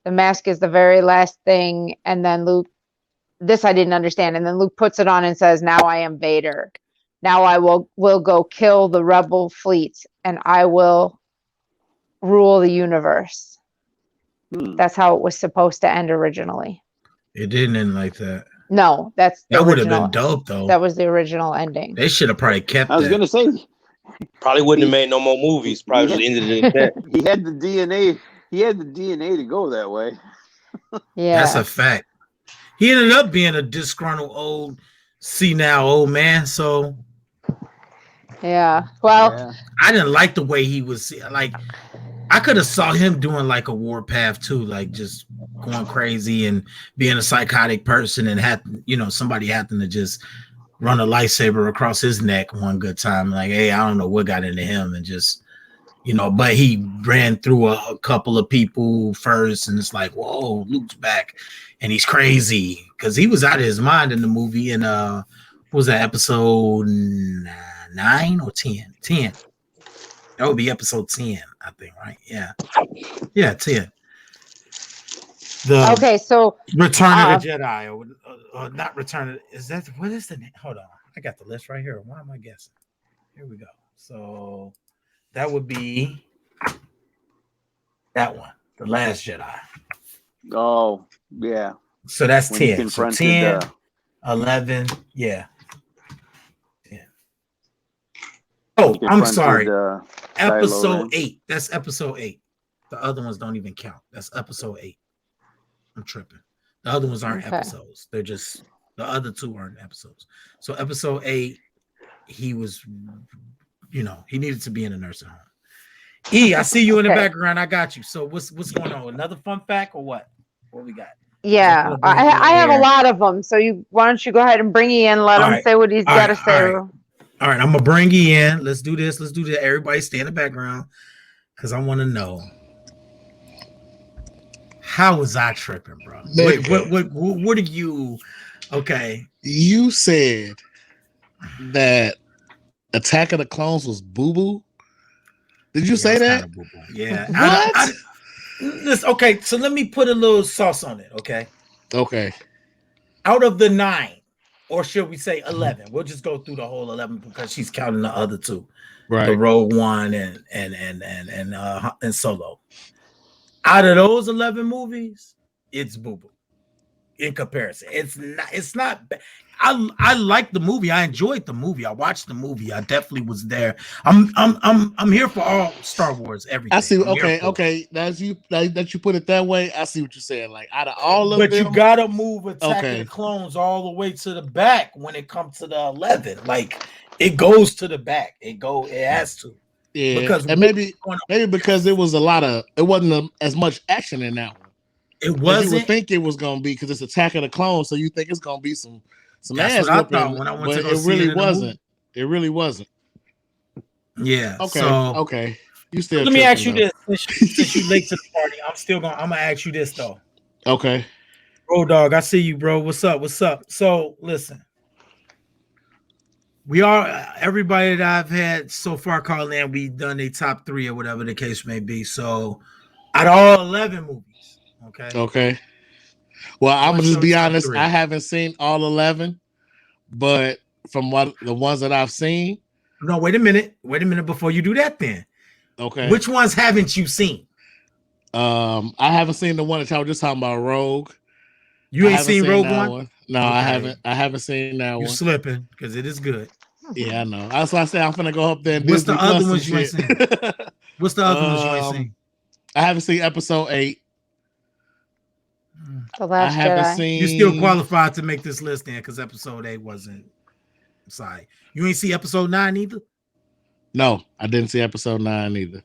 The mask is the very last thing, and then Luke, this I didn't understand, and then Luke puts it on and says, "Now I am Vader. Now I will go kill the rebel fleet, and I will rule the universe." That's how it was supposed to end originally. It didn't end like that. No, that's the That would have original. been dope though. That was the original ending. They should have probably kept I was that. gonna say Probably wouldn't have made no more movies. Probably just ended it at that. he had the DNA. He had the DNA to go that way. Yeah. That's a fact. He ended up being a disgruntled old senile old man. So Yeah. Well, Yeah. I didn't like the way he was. Like, I could have saw him doing like a warpath too, like just going crazy and being a psychotic person, and had somebody happened to just run a lightsaber across his neck one good time. Like, hey, I don't know what got into him, and just but he ran through a couple of people first, and it's like, whoa, Luke's back, and he's crazy because he was out of his mind in the movie. And what was that, episode 9 or 10? 10. That would be episode 10, I think, right? Yeah, 10. okay, so Return of the Jedi, or not Return of. Is that what is the name? Hold on, I got the list right here. Why am I guessing? Here we go. So that would be that one, The Last Jedi. Oh, yeah. So that's When he 10. So confronted, 10, 11, yeah. 10. Oh, I'm sorry. Episode 8. That's episode 8. The other ones don't even count. That's episode 8. I'm tripping. The other ones aren't episodes. They're just, the other 2 aren't episodes. So episode 8, he was, he needed to be in a nursing home. I see you in the background. I got you. So what's going on? Another fun fact or what? What we got? Yeah, I have a lot of them. So why don't you go ahead and bring in? Let him say what he's got to say. All right, I'm gonna bring you in. Let's do this. Let's do that. Everybody stay in the background because I want to know, how was I tripping, bro? What are you? Okay, you said that Attack of the Clones was boo boo. Did you say that? Yeah. What? Okay, so let me put a little sauce on it. Okay. Out of the 9, or should we say 11? We'll just go through the whole 11 because she's counting the other 2, right? The Rogue One and Solo. Out of those 11 movies, it's boo boo. In comparison, it's not bad. I liked the movie. I enjoyed the movie. I watched the movie. I definitely was there. I'm here for all Star Wars. Everything. I see. Okay. That's you. That you put it that way. I see what you're saying. Like out of all of them, but you gotta move Attack of the Clones all the way to the back when it comes to the 11. Like it goes to the back. It has to. Yeah. Because maybe because it wasn't as much action in that one. It wasn't. You would think it was gonna be because it's Attack of the Clones, so you think it's gonna be some That's ass what whooping, I thought when I went but to go it see really it wasn't. It really wasn't. Yeah. Okay. So, okay. You still. Let me ask you this: since you late to the party, I'm gonna ask you this though. Okay. Road Dog, I see you, bro. What's up? So listen, everybody that I've had so far called in, we've done a top 3 or whatever the case may be. So out of all 11 movies. Okay. Well, I'm gonna just be honest. I haven't seen all 11, but from the ones that I've seen. No, wait a minute before you do that. Then, okay. Which ones haven't you seen? I haven't seen the one that y'all were just talking about, Rogue. You ain't seen Rogue One? No, okay. I haven't seen that one. You're slipping because it is good. Yeah, I know. That's why I said I'm gonna go up there. And What's the other ones you ain't seen? What's the other ones you ain't seen? I haven't seen episode 8. The Last Jedi. You're still qualified to make this list then, because episode 8 wasn't. Sorry, you ain't see episode 9 either. No, I didn't see episode 9 either.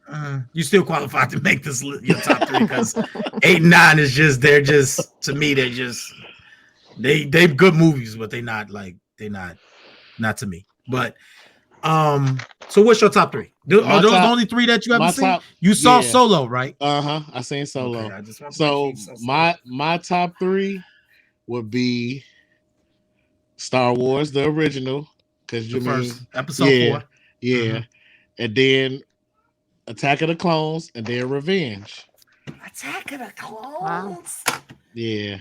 You still qualified to make this your top 3 because 8 and 9 is just to me they're good movies, but they're not to me. But so what's your top 3? Are those the only 3 that you haven't seen? You saw Solo, right? I seen Solo. Okay, I just want so my top 3 would be Star Wars, the original, because you first episode 4. Yeah, and then Attack of the Clones, and then Revenge. Attack of the Clones. Yeah,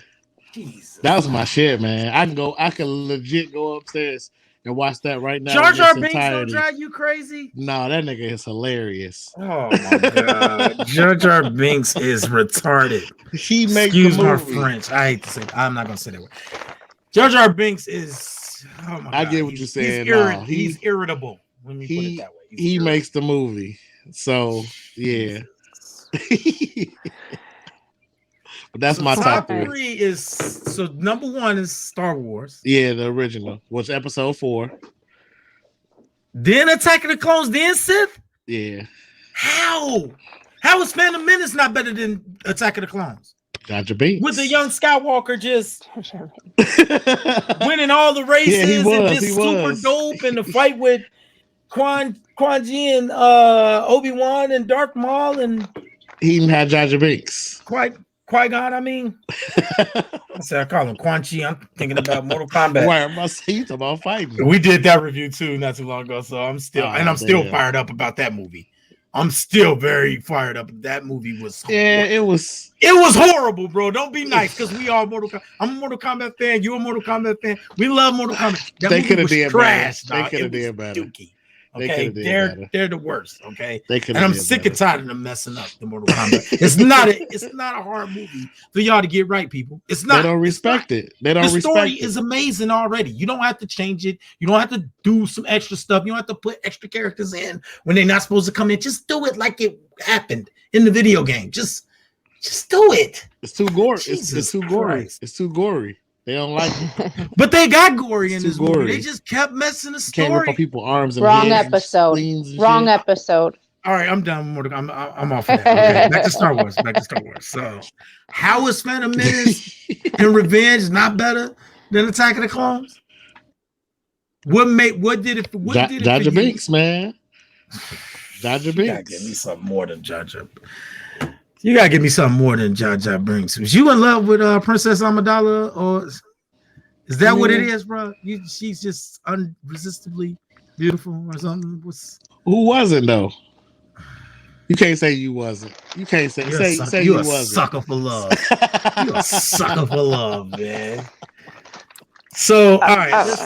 Jesus, that was my shit, man. I can legit go upstairs and watch that right now. Jar Jar Binks don't drive you crazy? No, that nigga is hilarious. Oh my god, Jar Jar Binks is retarded. He makes Excuse my French. I hate to say it. I'm not gonna say that word. Jar Jar Binks is. Oh my God. I get what you're saying. He's irritable. Let me put it that way. He makes the movie. So yeah. But that's my top three. Is so number 1 is Star Wars. Yeah, the original was episode 4. Then Attack of the Clones, then Sith. Yeah. How is Phantom Menace not better than Attack of the Clones? Jar Jar Binks. With the young Skywalker just winning all the races and just super dope in the fight with Quan Chi and Obi-Wan and Darth Maul and he even had Jar Jar Binks. Qui-Gon, I mean. I call him Quan Chi. I'm thinking about Mortal Kombat. Why am I saying about fighting? We did that review too not too long ago, so I'm still still fired up about that movie. I'm still very fired up. That movie was it was horrible, bro. Don't be nice because we are Mortal Kombat. I'm a Mortal Kombat fan. You're a Mortal Kombat fan. We love Mortal Kombat. That they movie was trash. They could have did better. Dookie. Okay, they're the worst. Okay, and I'm sick and tired of them messing up the Mortal Kombat. It's not a hard movie for y'all to get right, people. It's not. They don't respect it. They don't respect it. The story is amazing already. You don't have to change it. You don't have to do some extra stuff. You don't have to put extra characters in when they're not supposed to come in. Just do it like it happened in the video game. Just do it. It's too gory. It's too gory. It's too gory. They don't like it. But they got gory in this movie. They just kept messing the story. Can't rip on people's arms and wrong episode. Wrong episode. All right, I'm done. I'm off of that. Okay, back to Star Wars. So, how is Phantom Menace and Revenge not better than Attack of the Clones? What did it? Jar Jar Binks, man. Jar Jar Binks. You gotta give me something more than Jar Jar. You gotta give me something more than Jar Jar Binks. Was you in love with Princess Amidala, or is that what it is, bro? She's just unresistably beautiful, or something? Who wasn't though? You can't say you wasn't. You can't say you wasn't. Sucker for love. You're a sucker for love, man. So, all right.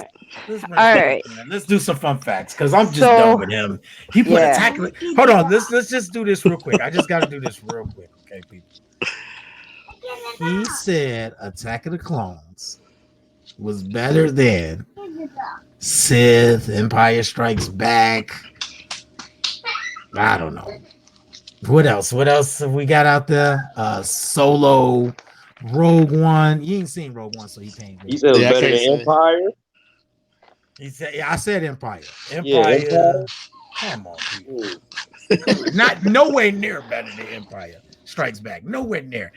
Let's do some fun facts because I'm just done with him. He put Attack. Hold on, let's just do this real quick. I just got to do this real quick, okay, people. He said Attack of the Clones was better than Sith, Empire Strikes Back. I don't know. What else? What else have we got out there? Solo, Rogue One. You ain't seen Rogue One, so he can't. He said it was better than Empire. He said, "Yeah, I said Empire. Empire. Come on, people. Not nowhere near better than Empire Strikes Back. Nowhere near.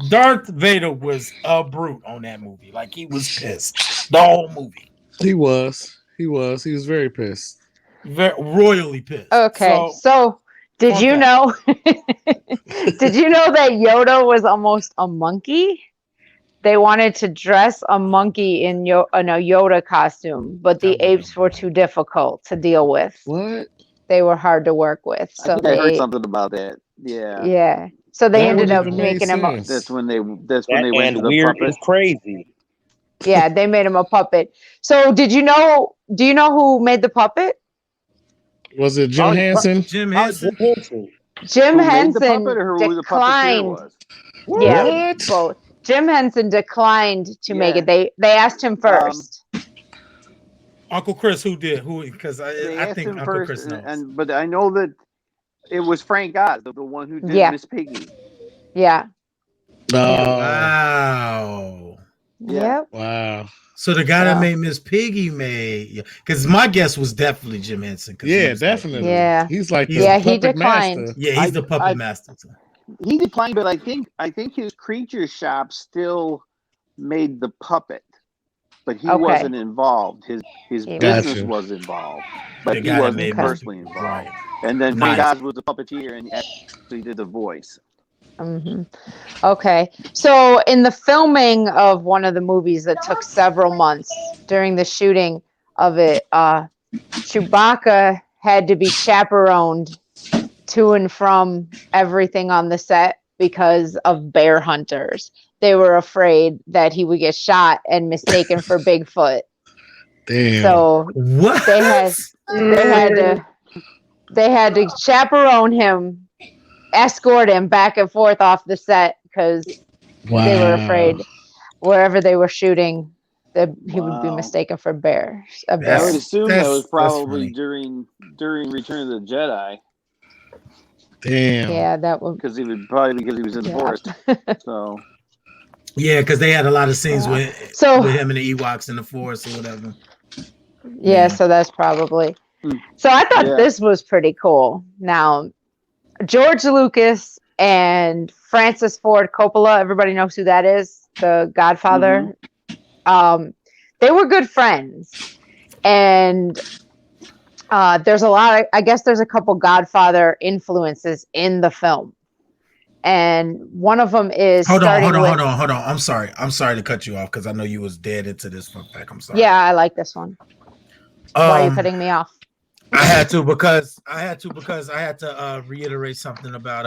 Darth Vader was a brute on that movie. Like he was pissed the whole movie. He was very pissed. Royally pissed. Okay, so did you know? Did you know that Yoda was almost a monkey? They wanted to dress a monkey in a Yoda costume, but the apes were too difficult to deal with. What? They were hard to work with. So I heard something about that. Yeah. Yeah. So they ended up making him. That's when they went to the weird puppet. is crazy. Yeah, they made him a puppet. So do you know who made the puppet? Was it Jim Henson? Jim Henson. Jim Who made the Henson puppet or who the declined. puppeteer was? Yeah, What? both. Jim Henson declined to make it. They asked him first. Uncle Chris, who did? Who? Because I think him Uncle first, Chris knows. but I know that it was Frank Oz, the one who did Miss Piggy. Yeah. Wow. Yep. Wow. So the guy that made Miss Piggy because my guess was definitely Jim Henson. Yeah, definitely. Yeah. He's like he declined. Master. Yeah, he's the puppet master. He declined, but I think his creature shop still made the puppet, but he wasn't involved. His business was involved, but he wasn't personally involved. Right. And then Frank Oz was the puppeteer and actually did the voice. Mm-hmm. Okay, so in the filming of one of the movies that took several months during the shooting of it, Chewbacca had to be chaperoned to and from everything on the set because of bear hunters. They were afraid that he would get shot and mistaken for Bigfoot. Damn. So what? They had to chaperone him, escort him back and forth off the set because they were afraid wherever they were shooting that he would be Wow. mistaken for bear. A I bear. would assume that was That's probably funny. during Return of the Jedi. Damn. Yeah, that would. Because he was in the Yeah. forest. So Yeah, because they had a lot of scenes Yeah. with So- him and the Ewoks in the forest or whatever. Yeah, so that's probably. So I thought Yeah. this was pretty cool. Now, George Lucas and Francis Ford Coppola, everybody knows who that is, the Godfather. They were good friends. And there's a lot of, I guess there's a couple Godfather influences in the film. And one of them is Hold on. with, I'm sorry to cut you off because I know you was dead into this for a fact. I'm sorry. Yeah, I like this one. Why are you cutting me off? I had to because I had to reiterate something about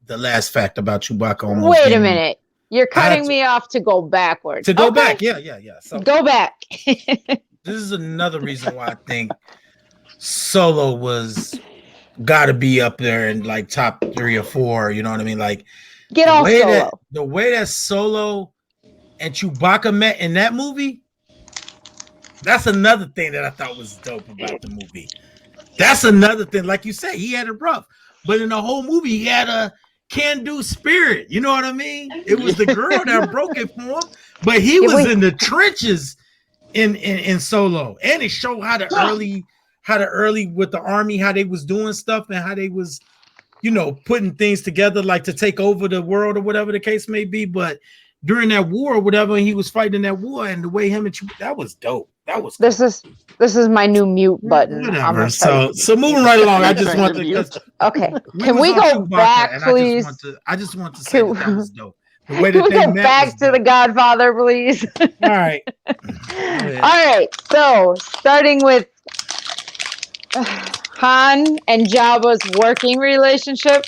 the last fact about Chewbacca. Almost Wait a getting- minute. You're cutting me off to go backwards. To go Okay. back, yeah. So Go back. this is another reason why I think Solo was got to be up there in like top 3 or 4. You know what I mean? Like Get off Solo. The way that Solo and Chewbacca met in that movie. That's another thing that I thought was dope about the movie. That's another thing. Like you say, he had it rough, but in the whole movie, he had a can-do spirit. You know what I mean? It was the girl that broke it for him, but he was in the trenches in Solo, and it showed how the early with the army, how they was doing stuff and how they was, putting things together like to take over the world or whatever the case may be. But during that war or whatever, he was fighting that war, and the way him and that was dope. That was cool. This is my new mute button. Whatever. So moving right along, I just want to. Okay, can we go back, please? I just want to say that was dope. The way Can that we they go met back to the Godfather, please? All right. All right. So starting with Han and Jabba's working relationship,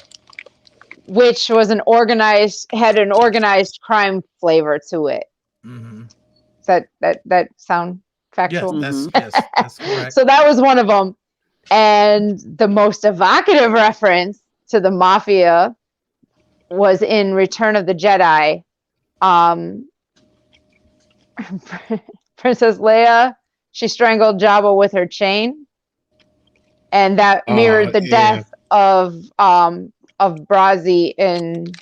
which was had an organized crime flavor to it. Mm-hmm. Does that sound factual? Yes, that's correct. So that was one of them. And the most evocative reference to the mafia was in Return of the Jedi. Princess Leia, she strangled Jabba with her chain. And that mirrored the death of Brazi, and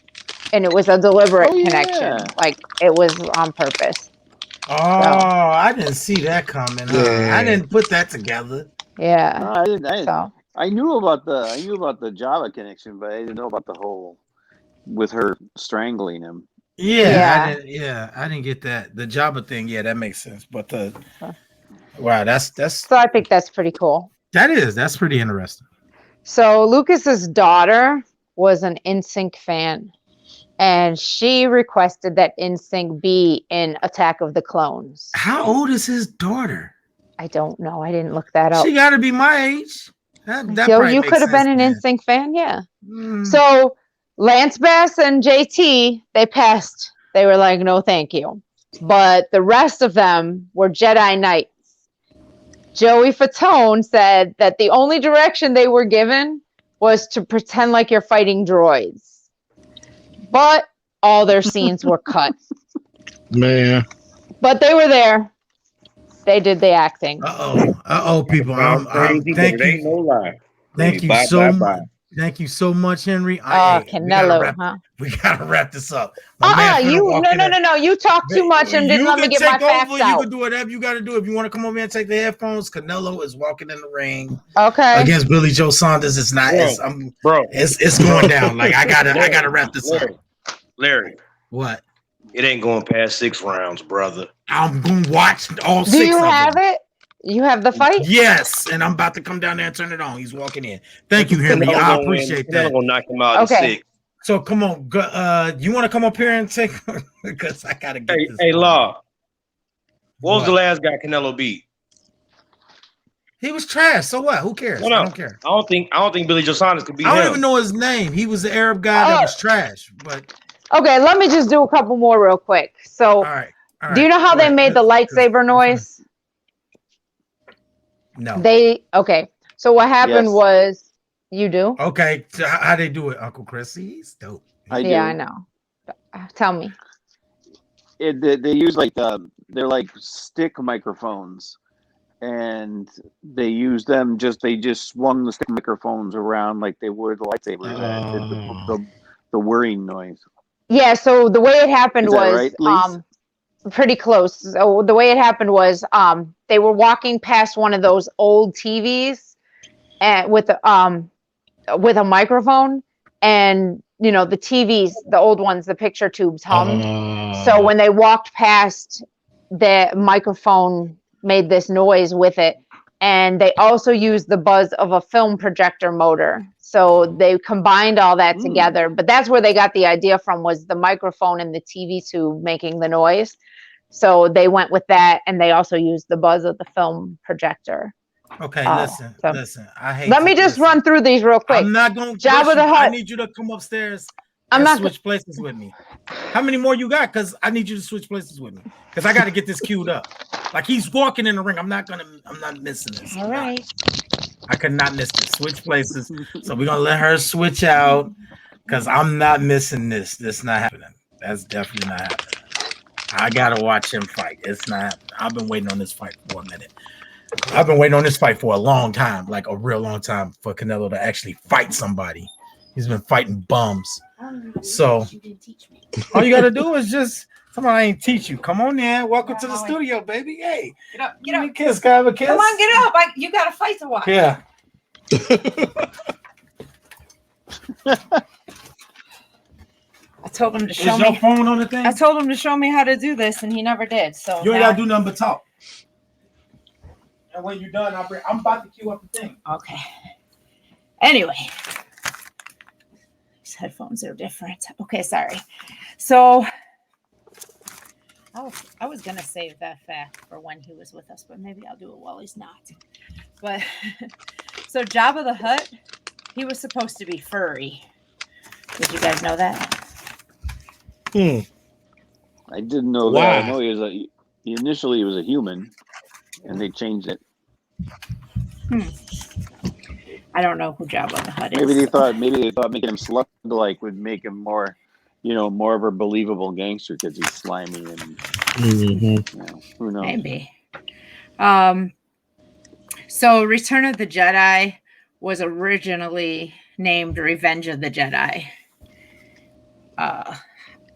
it was a deliberate connection. Like it was on purpose. Oh, I didn't see that coming. Huh? Yeah. I didn't put that together. Yeah. No, I didn't. I knew about the Java connection, but I didn't know about the whole with her strangling him. Yeah. I didn't get that. The Jabba thing, that makes sense. But wow, that's. So I think that's pretty cool. That's pretty interesting. So Lucas's daughter was an NSYNC fan, and she requested that NSYNC be in Attack of the Clones. How old is his daughter? I don't know. I didn't look that up. She got to be my age. You could have been an NSYNC fan, yeah. So Lance Bass and JT, they passed. They were like, no, thank you. But the rest of them were JEDI Knights. Joey Fatone said that the only direction they were given was to pretend like you're fighting droids. But all their scenes were cut. Man. But they were there. They did the acting. People. Thank you. Ain't no lie. Thank you so much. Thank you so much, Henry. Canelo, we gotta wrap this up. No. You talk too much and didn't let me get my facts out. You can do whatever you gotta do. If you want to come over here and take the headphones, Canelo is walking in the ring. Okay. Against Billy Joe Saunders. It's not. It's going down. Like I gotta wrap this up. Larry. What? It ain't going past 6 rounds, brother. I'm gonna watch all 6. Do you have it? You have the fight? Yes, and I'm about to come down there and turn it on. He's walking in. Thank you, Henry. I appreciate that. I'm gonna knock him out in 6. So come on, you want to come up here and take? Because I gotta get this. Hey, Law. What was the last guy Canelo beat? He was trash. So what? Who cares? No. I don't care. I don't think Billy Joe Saunders could beat him. I don't even know his name. He was the Arab guy that was trash. But okay, let me just do a couple more real quick. So, all right. Do you know how they made the lightsaber noise? No. So what happened was, you do? Okay. So how they do it, Uncle Chris? He's dope. I know. Tell me. They use like they're like stick microphones, and they use them they just swung the stick microphones around like they were the lightsabers and did the whirring noise. Yeah, so the way it happened Is that was right, Lise? pretty close. So the way it happened was they were walking past one of those old TVs with a microphone, and you know the TVs, the old ones, the picture tubes hummed. So when they walked past, the microphone made this noise with it, and they also used the buzz of a film projector motor. So they combined all that together, but that's where they got the idea from, was the microphone and the TV tube making the noise. So they went with that, and they also used the buzz of the film projector. Okay, listen. I hate. Let me just run through these real quick. I'm not going to Jabba the Hutt. I need you to come upstairs and switch places with me. How many more you got? Because I need you to switch places with me. Because I got to get this queued up. Like he's walking in the ring. I'm not missing this. All right. I could not miss this. Switch places. So we're gonna let her switch out because I'm not missing this. This is not happening. That's definitely not happening. I gotta watch him fight. It's not. I've been waiting on this fight for a minute. I've been waiting on this fight for a long time, like a real long time, for Canelo to actually fight somebody. He's been fighting bums. So all you gotta do is just. Somebody ain't teach you. Come on, in. Welcome to the studio, baby. Hey, get up, get up. Kiss, can I have a kiss? Come on, get up. You got a fight to watch. Yeah. I told him to show Is me. your phone on the thing? I told him to show me how to do this, and he never did. So you ain't gotta do nothing but talk. And when you're done, I'm about to queue up the thing. Okay. Anyway, these headphones are different. Okay, sorry. So. I was going to save that fact for when he was with us, but maybe I'll do it while he's not. But so Jabba the Hutt, he was supposed to be furry. Did you guys know that? I didn't know that. I know initially he was a human, and they changed it. I don't know who Jabba the Hutt is. Maybe they thought making him slug-like would make him more, more of a believable gangster because he's slimy and who knows? Maybe. So Return of the Jedi was originally named Revenge of the Jedi.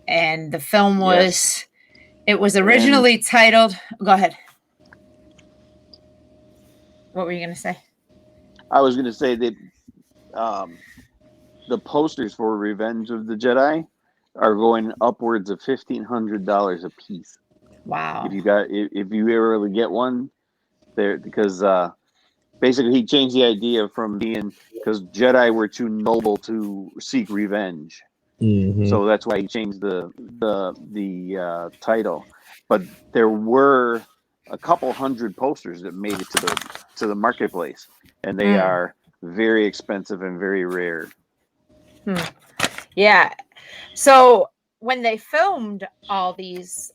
And the film was, it was originally titled, go ahead. What were you going to say? I was going to say that the posters for Revenge of the Jedi are going upwards of $1,500 a piece. Wow! If you ever get one, there because basically he changed the idea from being because Jedi were too noble to seek revenge, so that's why he changed the title. But there were a couple hundred posters that made it to the marketplace, and they are very expensive and very rare. Yeah. So when they filmed all these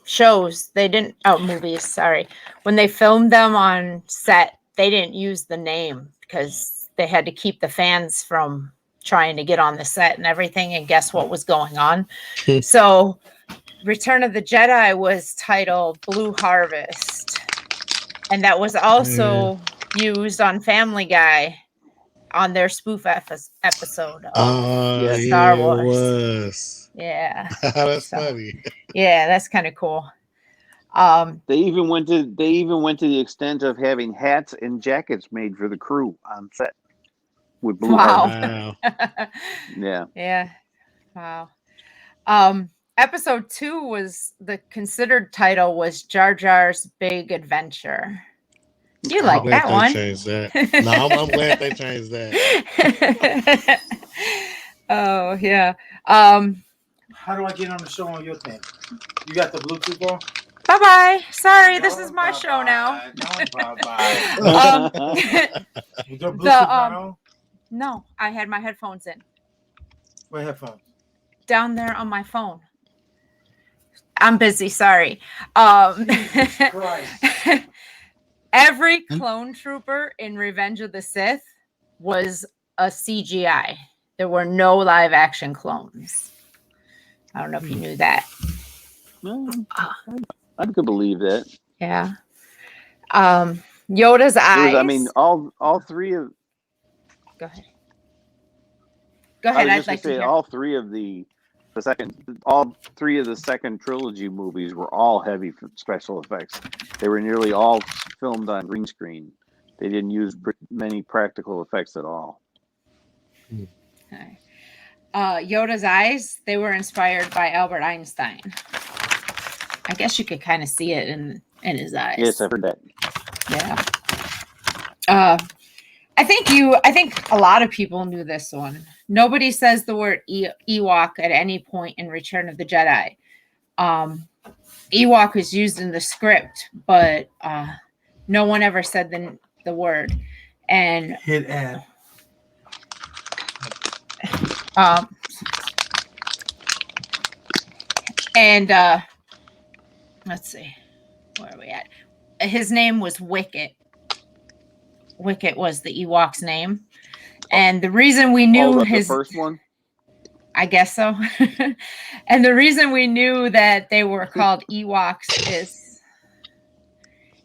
shows, movies, sorry. When they filmed them on set, they didn't use the name because they had to keep the fans from trying to get on the set and everything and guess what was going on. So Return of the Jedi was titled Blue Harvest. And that was also used on Family Guy on their spoof episode of Star Wars. It was. Yeah. That's funny. Yeah, that's kind of cool. They even went to the extent of having hats and jackets made for the crew on set with blue. Wow. Yeah. Yeah. Wow. Episode 2 was the considered title was Jar Jar's Big Adventure. You like that one? Changed that. No, I'm glad they changed that. Oh yeah. How do I get on the show on your thing? You got the Bluetooth on? Bye bye. Sorry, this is my show now. No, I had my headphones in. What headphones? Down there on my phone. I'm busy. Sorry. Every clone trooper in Revenge of the Sith was a CGI. There were no live action clones. I don't know if you knew that. I could believe that. Yeah. Yoda's eyes. I mean, all three of. Go ahead. Go ahead. I was I'd just like gonna to say hear. all three of the second trilogy movies were all heavy special effects. They were nearly all filmed on green screen. They didn't use many practical effects at all. Okay. Yoda's eyes, they were inspired by Albert Einstein. I guess you could kind of see it in his eyes. Yes, I've heard that. Yeah. I think a lot of people knew this one. Nobody says the word Ewok at any point in Return of the Jedi. Ewok was used in the script, but no one ever said the word. And hit ad. Let's see, where are we at? His name was Wicket. Wicket was the Ewok's name, and the reason we knew the first one, I guess so. And the reason we knew that they were called Ewoks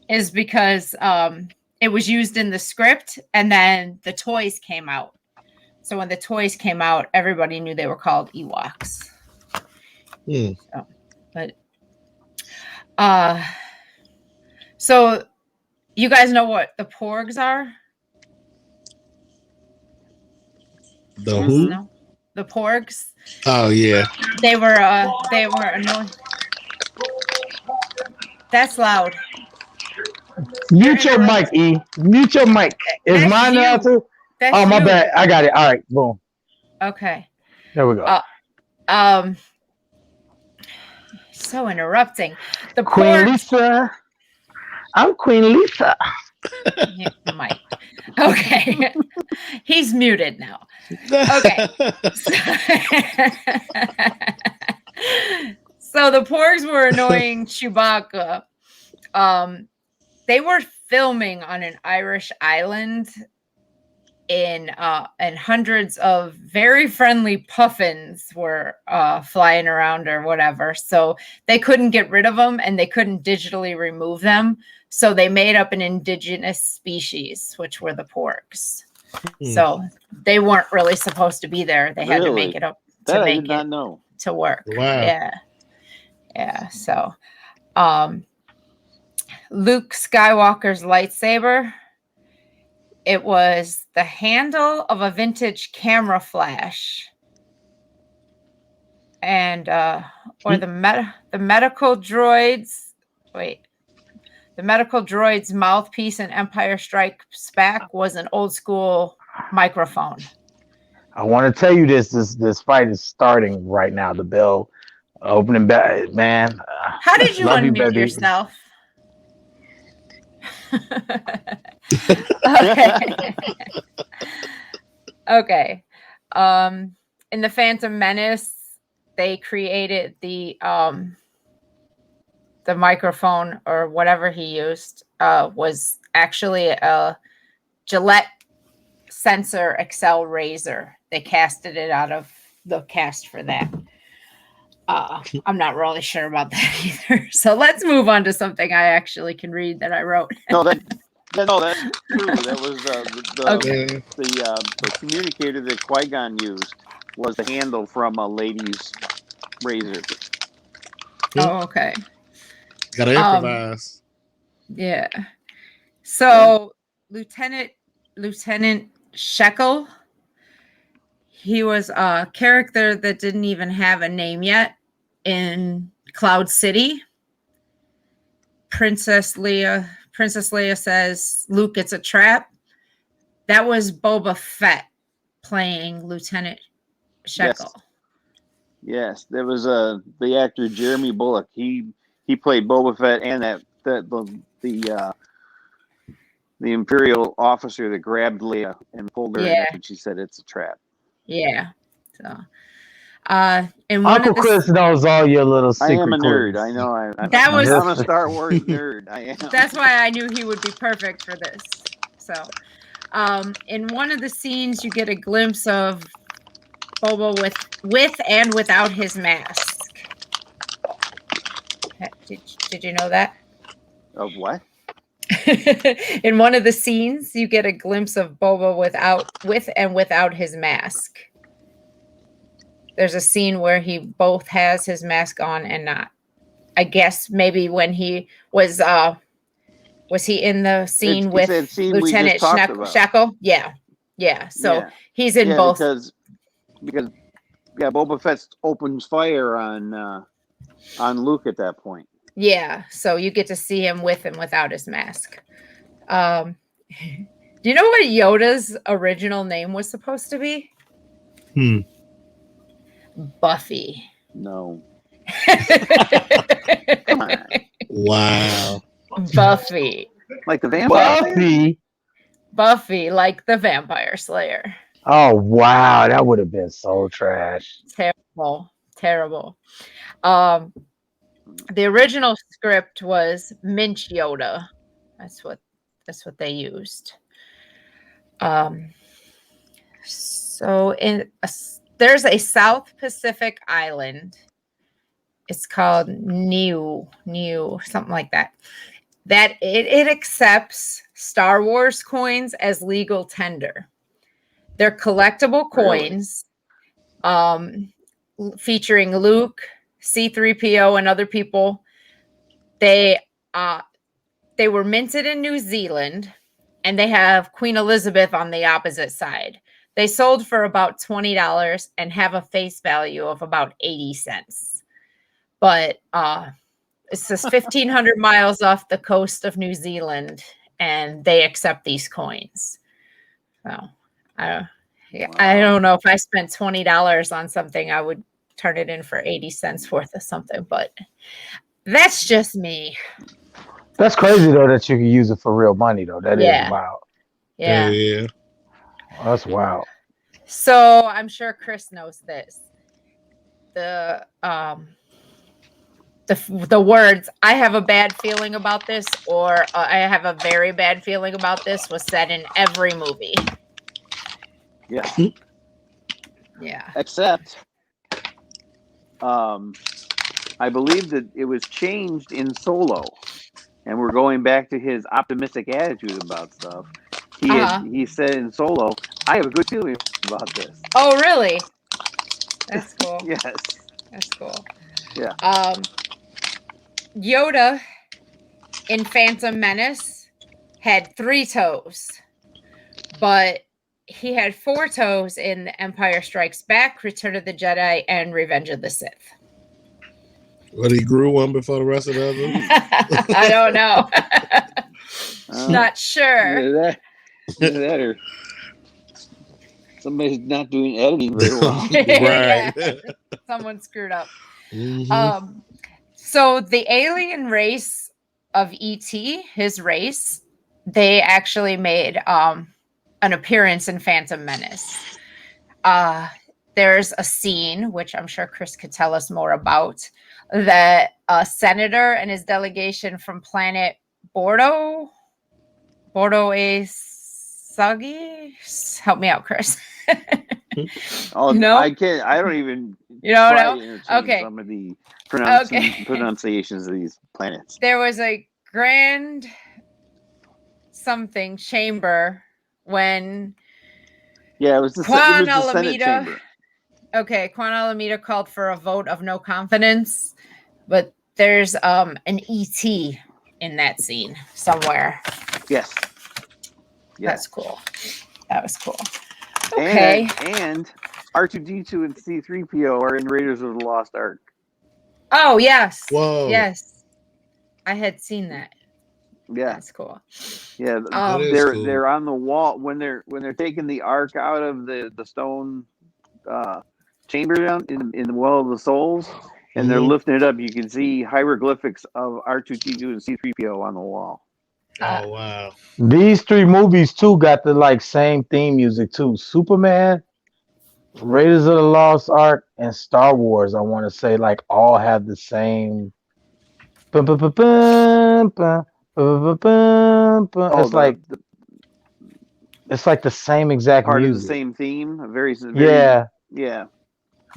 is because it was used in the script, and then the toys came out. So when the toys came out, everybody knew they were called Ewoks. So, so you guys know what the Porgs are? The who? No? The Porgs. Oh yeah. They were annoying. That's loud. Mute your mic, E. Mute your mic. Is That's mine you. now too? That's oh, my you. bad. I got it. All right, boom. Okay. There we go. So interrupting. The Queen Porgs. Lisa. I'm Queen Lisa. Mike. Okay. He's muted now. Okay. So the Porgs were annoying Chewbacca. They were filming on an Irish island and hundreds of very friendly puffins were flying around or whatever. So they couldn't get rid of them and they couldn't digitally remove them. So they made up an indigenous species, which were the Porgs. So they weren't really supposed to be there. They had to make it up to I make did not know. to work. Wow. Yeah. So Luke Skywalker's lightsaber, it was the handle of a vintage camera flash. And or the medical droid's mouthpiece in Empire Strikes Back was an old school microphone. I want to tell you this fight is starting right now. The bell opening back, man. How did you unmute baby. yourself? Okay. In the Phantom Menace, they created the microphone or whatever he used was actually a Gillette Sensor Excel razor. They casted it out of the cast for that. I'm not really sure about that either. So let's move on to something I actually can read that I wrote. No, that's true. That was the communicator that Qui-Gon used was the handle from a lady's razor. Oh, okay. Gotta improvise. Yeah. So Lieutenant Shekel, he was a character that didn't even have a name yet in Cloud City. Princess Leia says, "Luke, it's a trap." That was Boba Fett playing Lieutenant Shekel. Yes, there was the actor Jeremy Bulloch. He played Boba Fett and the Imperial officer that grabbed Leia and pulled her in, and she said it's a trap. Yeah. So, and one Uncle of the, Chris knows all your little secret I am a nerd. clues. I know. I'm a Star Wars nerd. I am. That's why I knew he would be perfect for this. So, in one of the scenes, you get a glimpse of Boba with and without his mask. Did you know that? Of what? In one of the scenes, you get a glimpse of Boba with and without his mask. There's a scene where he both has his mask on and not. I guess maybe when he was he in the scene with that scene we Lieutenant just talked about. Shackle? Yeah. So he's in both. Because Boba Fett opens fire on Luke at that point. Yeah, so you get to see him with and without his mask. Do you know what Yoda's original name was supposed to be? Buffy. No. Come on. Wow. Buffy. Like the vampire. Buffy, like the Vampire Slayer. Oh wow, that would have been so trash. Terrible. The original script was Minch Yoda. That's what they used. So there's a South Pacific island. It's called Niue, something like that. That it accepts Star Wars coins as legal tender. They're collectible coins, featuring Luke, C-3PO, and other people. They were minted in New Zealand, and they have Queen Elizabeth on the opposite side. They sold for about $20 and have a face value of about 80 cents. But it's just 1,500 miles off the coast of New Zealand, and they accept these coins. So I don't know if I spent $20 on something, I would turn it in for 80 cents worth of something, but that's just me. That's crazy though that you can use it for real money though. That is wild. Yeah. That's wild. So I'm sure Chris knows this. The words "I have a bad feeling about this" or "I have a very bad feeling about this" was said in every movie. Yeah. Yeah. Except, I believe that it was changed in Solo, and we're going back to his optimistic attitude about stuff. He said in Solo, "I have a good feeling about this." Oh, really? That's cool. Yes. That's cool. Yeah. Yoda in Phantom Menace had 3 toes, but he had 4 toes in Empire Strikes Back, Return of the Jedi, and Revenge of the Sith. But he grew one before the rest of the others? I don't know. Not sure. Either that or somebody's not doing editing very well. Right. Someone screwed up. Mm-hmm. So the alien race of E.T., his race, they actually made an appearance in Phantom Menace. There's a scene, which I'm sure Chris could tell us more about, that a senator and his delegation from planet Bordo A Sagi? Help me out, Chris. No? I can't. I don't even. You don't know? Okay. Some of the pronunciations of these planets. There was a grand something chamber when. Yeah, it was the Senate chamber. Okay, Quan Alameda called for a vote of no confidence, but there's an ET in that scene somewhere. Yes. That's cool. That was cool. Okay. And R2D2 and C-3PO are in Raiders of the Lost Ark. Oh, yes. Whoa. Yes. I had seen that. Yeah. That's cool. Yeah, they're on the wall when they're taking the Ark out of the stone chamber down in the Well of the Souls, and they're lifting it up. You can see hieroglyphics of R2D2 and C-3PO on the wall. Oh wow! These 3 movies too got the same theme music too. Superman, Raiders of the Lost Ark, and Star Wars. I want to say all have the same. It's like the same exact part music. of the same theme. Yeah.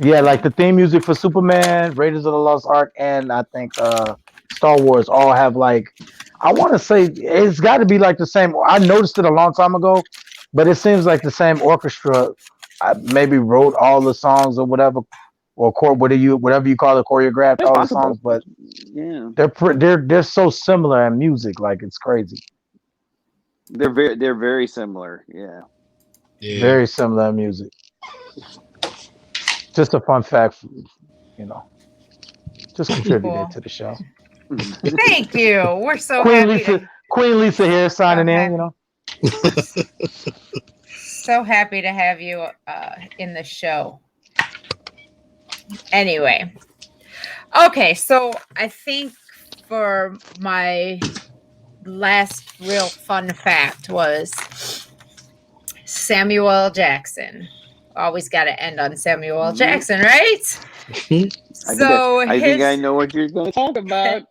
Yeah, like the theme music for Superman, Raiders of the Lost Ark, and I think Star Wars all have like I want to say it's got to be like the same. I noticed it a long time ago, but it seems like the same orchestra maybe wrote all the songs or whatever, or whatever you call it, choreographed It's all the songs. possible. But Yeah, they're so similar in music, like it's crazy. they're very similar. Yeah. Yeah. Very similar in music. Just a fun fact, you know. Just contributed Cool. to the show. Thank you. We're so Queen happy Lisa, to Queen Lisa here signing in. happy. You know. So happy to have you in the show. Anyway, okay, so I think for my last real fun fact was Samuel Jackson. Always got to end on Samuel L. Jackson, right? So I think I know what you're going to talk about.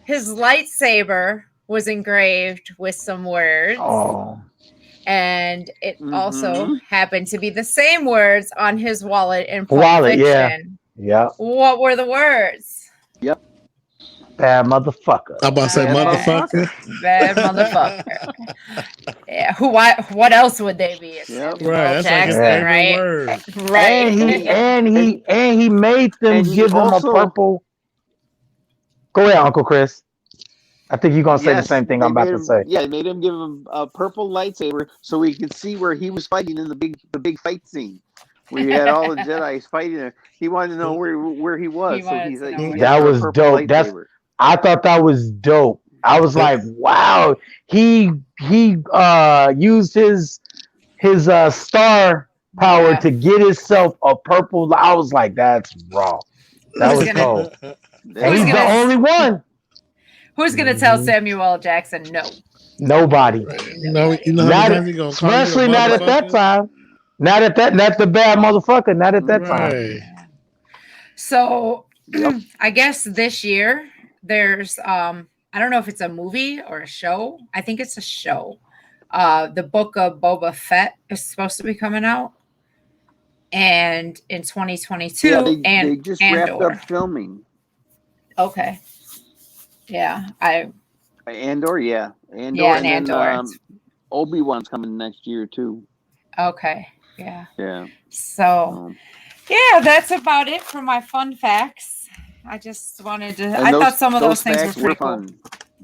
His lightsaber was engraved with some words. Oh. And it also happened to be the same words on his wallet in Pulp Wallet, Fiction. yeah. What were the words? Yep. Bad motherfucker. I'm about to say motherfucker. Bad motherfucker. Yeah. What else would they be? It's Samuel That's Jackson, like his favorite right? word. Right. And he made them give him a purple. Go ahead, Uncle Chris. I think you're gonna say the same thing I'm about to say. Yeah, they made him give him a purple lightsaber so we could see where he was fighting in the big fight scene. Where you had all the Jedi's fighting. He wanted to know where he was. That was dope. I thought that was dope. I was like, wow. He used his star power to get himself a purple. I was like, that's raw. That was dope. And he's the only one. Who's gonna tell Samuel L. Jackson no? Nobody. Especially not at that time. Not the bad motherfucker. Not at that time. So I guess this year there's I don't know if it's a movie or a show. I think it's a show. The Book of Boba Fett is supposed to be coming out, and in 2022, they just wrapped up filming. Okay. Yeah, Andor, yeah. Andor, and Andor. Obi-Wan's coming next year too. Okay. Yeah. Yeah. So, yeah, that's about it for my fun facts. I just wanted to. I thought some of those things were pretty cool.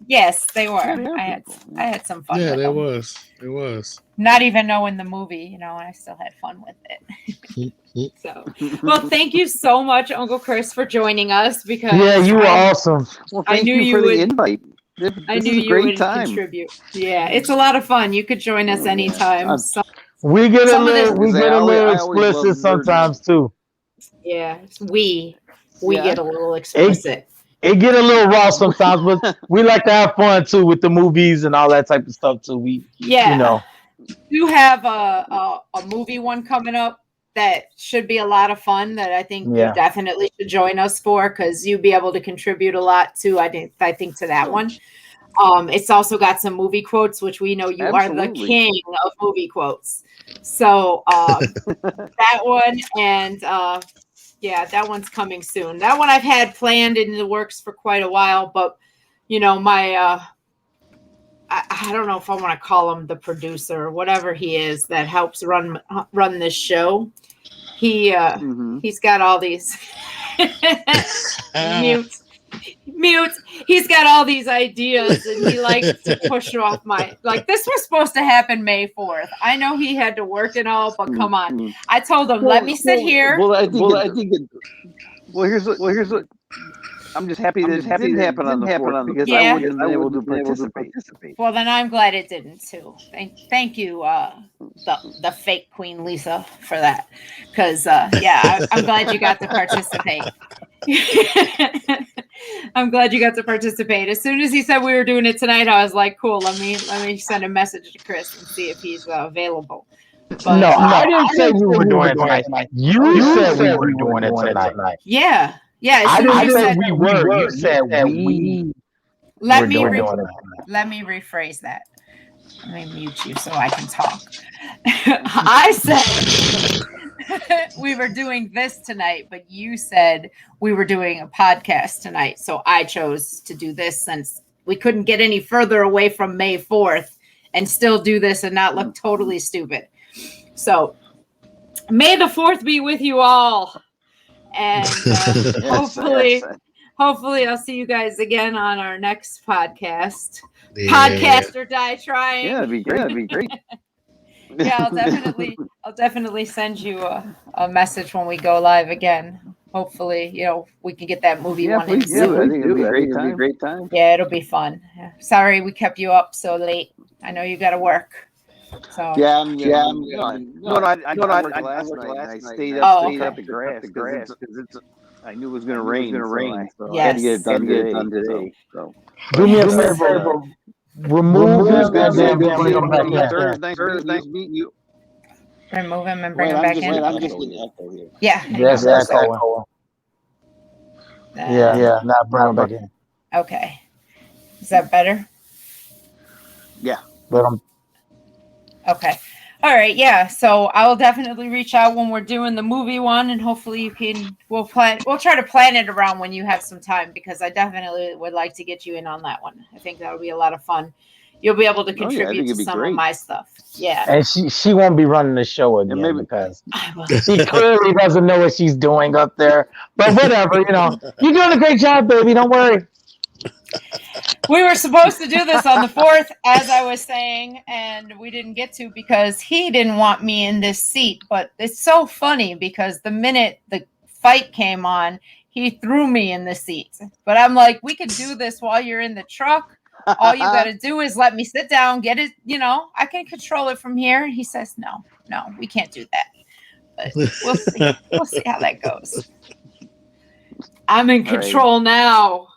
Yes, they were. I had some fun. Yeah, with them. It was. Not even knowing the movie, and I still had fun with it. So, well, thank you so much, Uncle Chris, for joining us. Because you were awesome. Well, thank you for the invite. I knew you would contribute. Yeah, it's a lot of fun. You could join us anytime. We get a little explicit sometimes too. Yeah, we get a little explicit. It get a little raw sometimes, but we like to have fun too with the movies and all that type of stuff too. You have a movie one coming up that should be a lot of fun that I think you definitely should join us for, because you'll be able to contribute a lot too. I think to that one. It's also got some movie quotes, which we know you are the king of movie quotes. So that one and that one's coming soon. That one I've had planned in the works for quite a while, but my I don't know if I want to call him the producer or whatever he is that helps run this show. He's got all these mute. He's got all these ideas, and he likes to push off this was supposed to happen May 4th. I know he had to work and all, but come on. I told him, let me sit here. Here's what. I'm just happy that it didn't happen on the 4th because I wouldn't have been able to participate. Well, then I'm glad it didn't too. Thank you, the fake Queen Lisa, for that. Because I'm glad you got to participate. I'm glad you got to participate. As soon as he said we were doing it tonight, I was like, cool. Let me send a message to Chris and see if he's available. But, no, I didn't say we were doing it tonight. You said we were doing it tonight. Yeah. Yeah, I didn't say we were. You said we. Let me rephrase that. Let me mute you so I can talk. I said we were doing this tonight, but you said we were doing a podcast tonight. So I chose to do this since we couldn't get any further away from May 4th and still do this and not look totally stupid. So May the 4th be with you all. And hopefully I'll see you guys again on our next podcast. Yeah. Podcast or die trying. Yeah, that'd be great. That'd be great. Yeah, I'll definitely send you a message when we go live again. Hopefully, we can get that movie one in please soon. do. I think it'll be a great time. Yeah, it'll be fun. Sorry we kept you up so late. I know you got to work. So I worked last night. I stayed up to cut the grass because I knew it was going to rain. So I had to get it done today. So Do me a favor. Remove him and then bring him back in. Thanks meeting you. remove him and bring him back in. I'm just getting echo here. Yeah. Yes, echo. Yeah. Not bring him back in. Okay. Is that better? Yeah. But Okay. All right. Yeah. So I will definitely reach out when we're doing the movie one, and hopefully we'll try to plan it around when you have some time, because I definitely would like to get you in on that one. I think that'll be a lot of fun. You'll be able to contribute to some of my stuff. Yeah. And she won't be running the show again because she clearly doesn't know what she's doing up there. But whatever, you're doing a great job, baby. Don't worry. We were supposed to do this on the 4th, as I was saying, and we didn't get to because he didn't want me in this seat. But it's so funny because the minute the fight came on, he threw me in the seat. But I'm like, we could do this while you're in the truck. All you got to do is let me sit down, get it, I can control it from here. He says, no, we can't do that. But we'll see. We'll see how that goes. I'm in control now.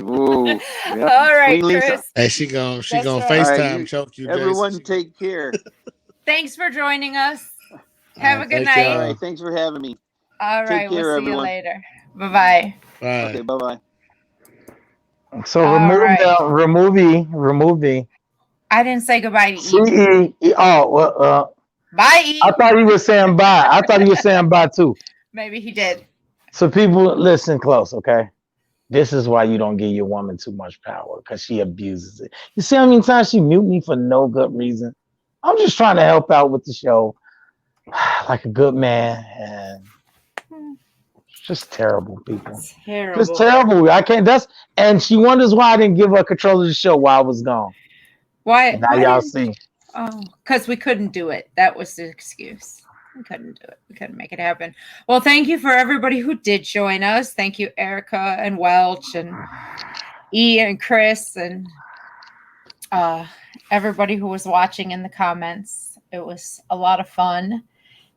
Ooh, yep. All right, Chris. Hey, she gonna Right. FaceTime choke you. Everyone, Jason. take care. Thanks for joining us. Have a good thank night. All right, thanks for having me. All right, Take care, we'll see everyone. you later. Bye-bye. Bye. Okay, bye. So All right. remove the I didn't say goodbye to E. CE. Oh, well, Bye, E. I thought he was saying bye. I thought he was saying bye too. Maybe he did. So people, listen close, okay? This is why you don't give your woman too much power, because she abuses it. You see how many times she mute me for no good reason? I'm just trying to help out with the show like a good man, and it's just terrible, people. Terrible. Just terrible. I can't. And she wonders why I didn't give her control of the show while I was gone. Why? And now y'all see. Oh, because we couldn't do it. That was the excuse. We couldn't do it. We couldn't make it happen. Well, thank you for everybody who did join us. Thank you, Erica and Welch and E and Chris and everybody who was watching in the comments. It was a lot of fun.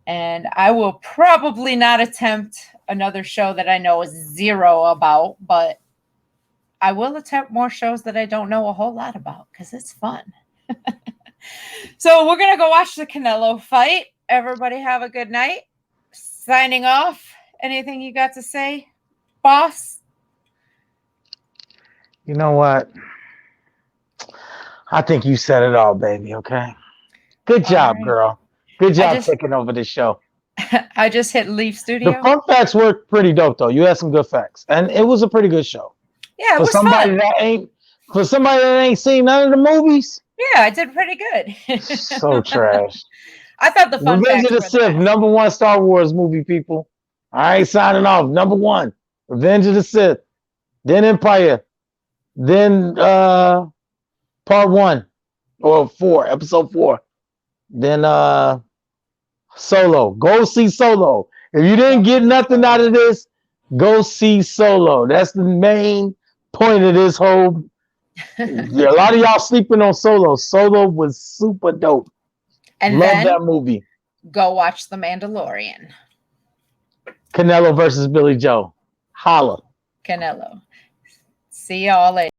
And I will probably not attempt another show that I know is zero about, but I will attempt more shows that I don't know a whole lot about because it's fun. So we're going to go watch the Canelo fight. Everybody have a good night. Signing off. Anything you got to say, boss? You know what? I think you said it all, baby, okay? Good job, right. girl. Good job taking over the show. I just hit leave The studio. fun facts were pretty dope, though. You had some good facts. And it was a pretty good show. Yeah, it For was somebody fun. that ain't seen none of the movies, Yeah, I did pretty good. so trash. I thought the fun Revenge facts of the were Sith, #1 Star Wars movie, people. I ain't signing off. #1, Revenge of the Sith. Then Empire. Then part 1 or 4, episode 4. Then Solo. Go see Solo. If you didn't get nothing out of this, go see Solo. That's the main point of this whole. A lot of y'all sleeping on Solo. Solo was super dope. And Love then that movie. go watch The Mandalorian. Canelo versus Billy Joe. Holla. Canelo. See y'all later.